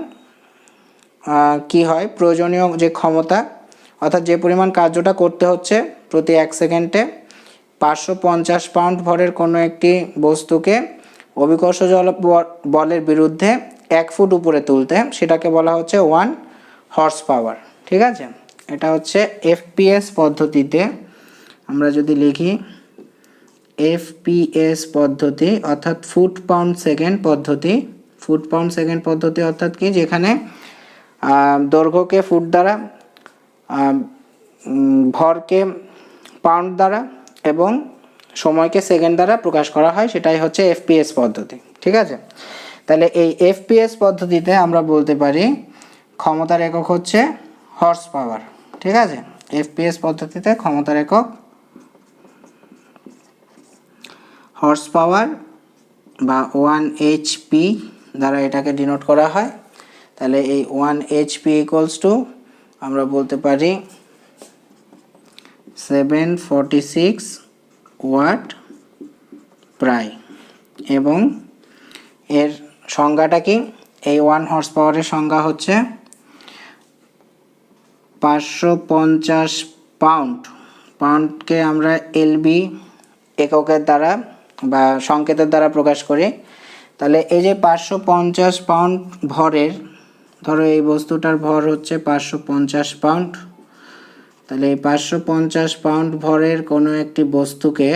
কি হয় প্রয়োজনীয় যে ক্ষমতা, অর্থাৎ যে পরিমাণ কার্যটা করতে হচ্ছে প্রতি 1 সেকেন্ডে 550 পাউন্ড ভরের কোনো একটি বস্তুকে অভিকর্ষজ বলের বিরুদ্ধে 1 ফুট উপরে তুলতে, সেটাকে বলা হচ্ছে 1 হর্স পাওয়ার। ঠিক আছে, এটা হচ্ছে এফপিএস পদ্ধতিতে। আমরা যদি লিখি এফপিএস পদ্ধতি অর্থাৎ ফুট পাউন্ড সেকেন্ড পদ্ধতি। ফুট পাউন্ড সেকেন্ড পদ্ধতি অর্থাৎ কি? যেখানে দৈর্ঘ্যকে ফুট দ্বারা, ভরকে পাউন্ড দ্বারা এবং সময়কে সেকেন্ড দ্বারা প্রকাশ করা হয়, সেটাই হচ্ছে এফপিএস পদ্ধতি। ঠিক আছে, তাহলে এই এফপিএস পদ্ধতিতে আমরা বলতে পারি ক্ষমতার একক হচ্ছে হর্স পাওয়ার। ঠিক আছে, এফপিএস পদ্ধতিতে ক্ষমতার একক হর্স পাওয়ার বা 1 এইচপি দ্বারা এটাকে ডিনোট করা হয়। তাহলে এই 1 এইচপি ইকুয়ালস টু আমরা বলতে পারি 746 ওয়াট প্রায়, এবং এর সংজ্ঞাটা কি? এই 1 হর্স পাওয়ারের সংজ্ঞা হচ্ছে 550 পাউন্ড। পাউন্ডকে আমরা এলবি এককের দ্বারা বা সংকেতের দ্বারা প্রকাশ করি। তাহলে এই যে 550 পাউন্ড ভরের, ধরো এই বস্তুটার ভর হচ্ছে 550 পাউন্ড, তাহলে এই 550 পাউন্ড ভরের কোনো একটি বস্তুকে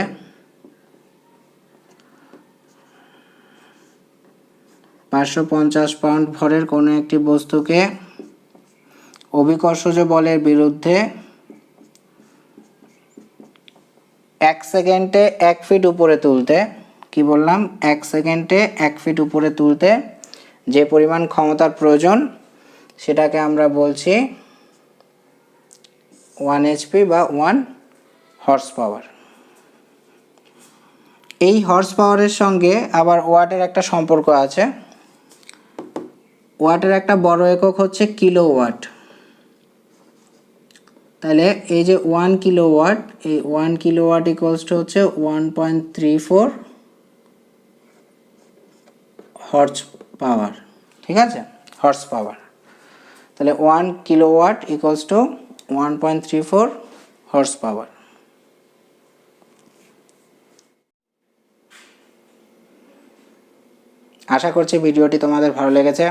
অভিকর্ষজ বলের বিরুদ্ধে 1 সেকেন্ডে 1 ফিট উপরে তুলতে, কি বললাম, 1 সেকেন্ডে 1 ফিট উপরে তুলতে যে পরিমাণ ক্ষমতার প্রয়োজন, সেটাকে আমরা বলছি 1 এইচপি বা 1 হর্স পাওয়ার। এই হর্স পাওয়ারের সঙ্গে আবার ওয়াটের একটা সম্পর্ক আছে। ওয়াটের একটা বড় একক হচ্ছে কিলোওয়াট। তাহলে এই যে 1 কিলোওয়াট, এই 1 কিলোওয়াট ইকুয়ালস টু হচ্ছে 1.34 হর্স পাওয়ার। ঠিক আছে, হর্স পাওয়ার। তাহলে 1 kilowatt equals to 1.34 horse power. আশা করছি ভিডিওটি তোমাদের ভালো লেগেছে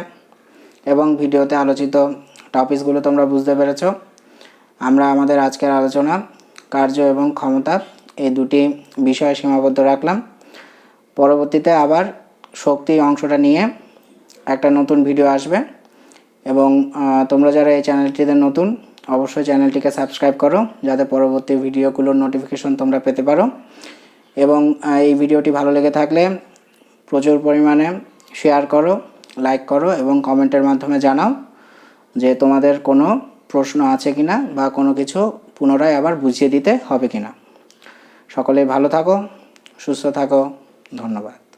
এবং ভিডিওতে আলোচিত টপিকসগুলো তোমরা বুঝতে পেরেছ। আমরা আমাদের আজকের আলোচনা কার্য এবং ক্ষমতা এই দুটি বিষয়ে সীমাবদ্ধ রাখলাম। পরবর্তীতে আবার শক্তি অংশটা নিয়ে একটা নতুন ভিডিও আসবে, এবং তোমরা যারা এই চ্যানেলটিতে নতুন অবশ্যই চ্যানেলটিকে সাবস্ক্রাইব করো যাতে পরবর্তী ভিডিওগুলোর নোটিফিকেশন তোমরা পেতে পারো। এবং এই ভিডিওটি ভালো লেগে থাকলে প্রচুর পরিমাণে শেয়ার করো, লাইক করো এবং কমেন্টের মাধ্যমে জানাও যে তোমাদের কোনো প্রশ্ন আছে কিনা বা কোনো কিছু পুনরায় আবার বুঝিয়ে দিতে হবে কিনা। সকলে ভালো থাকো, সুস্থ থাকো, ধন্যবাদ।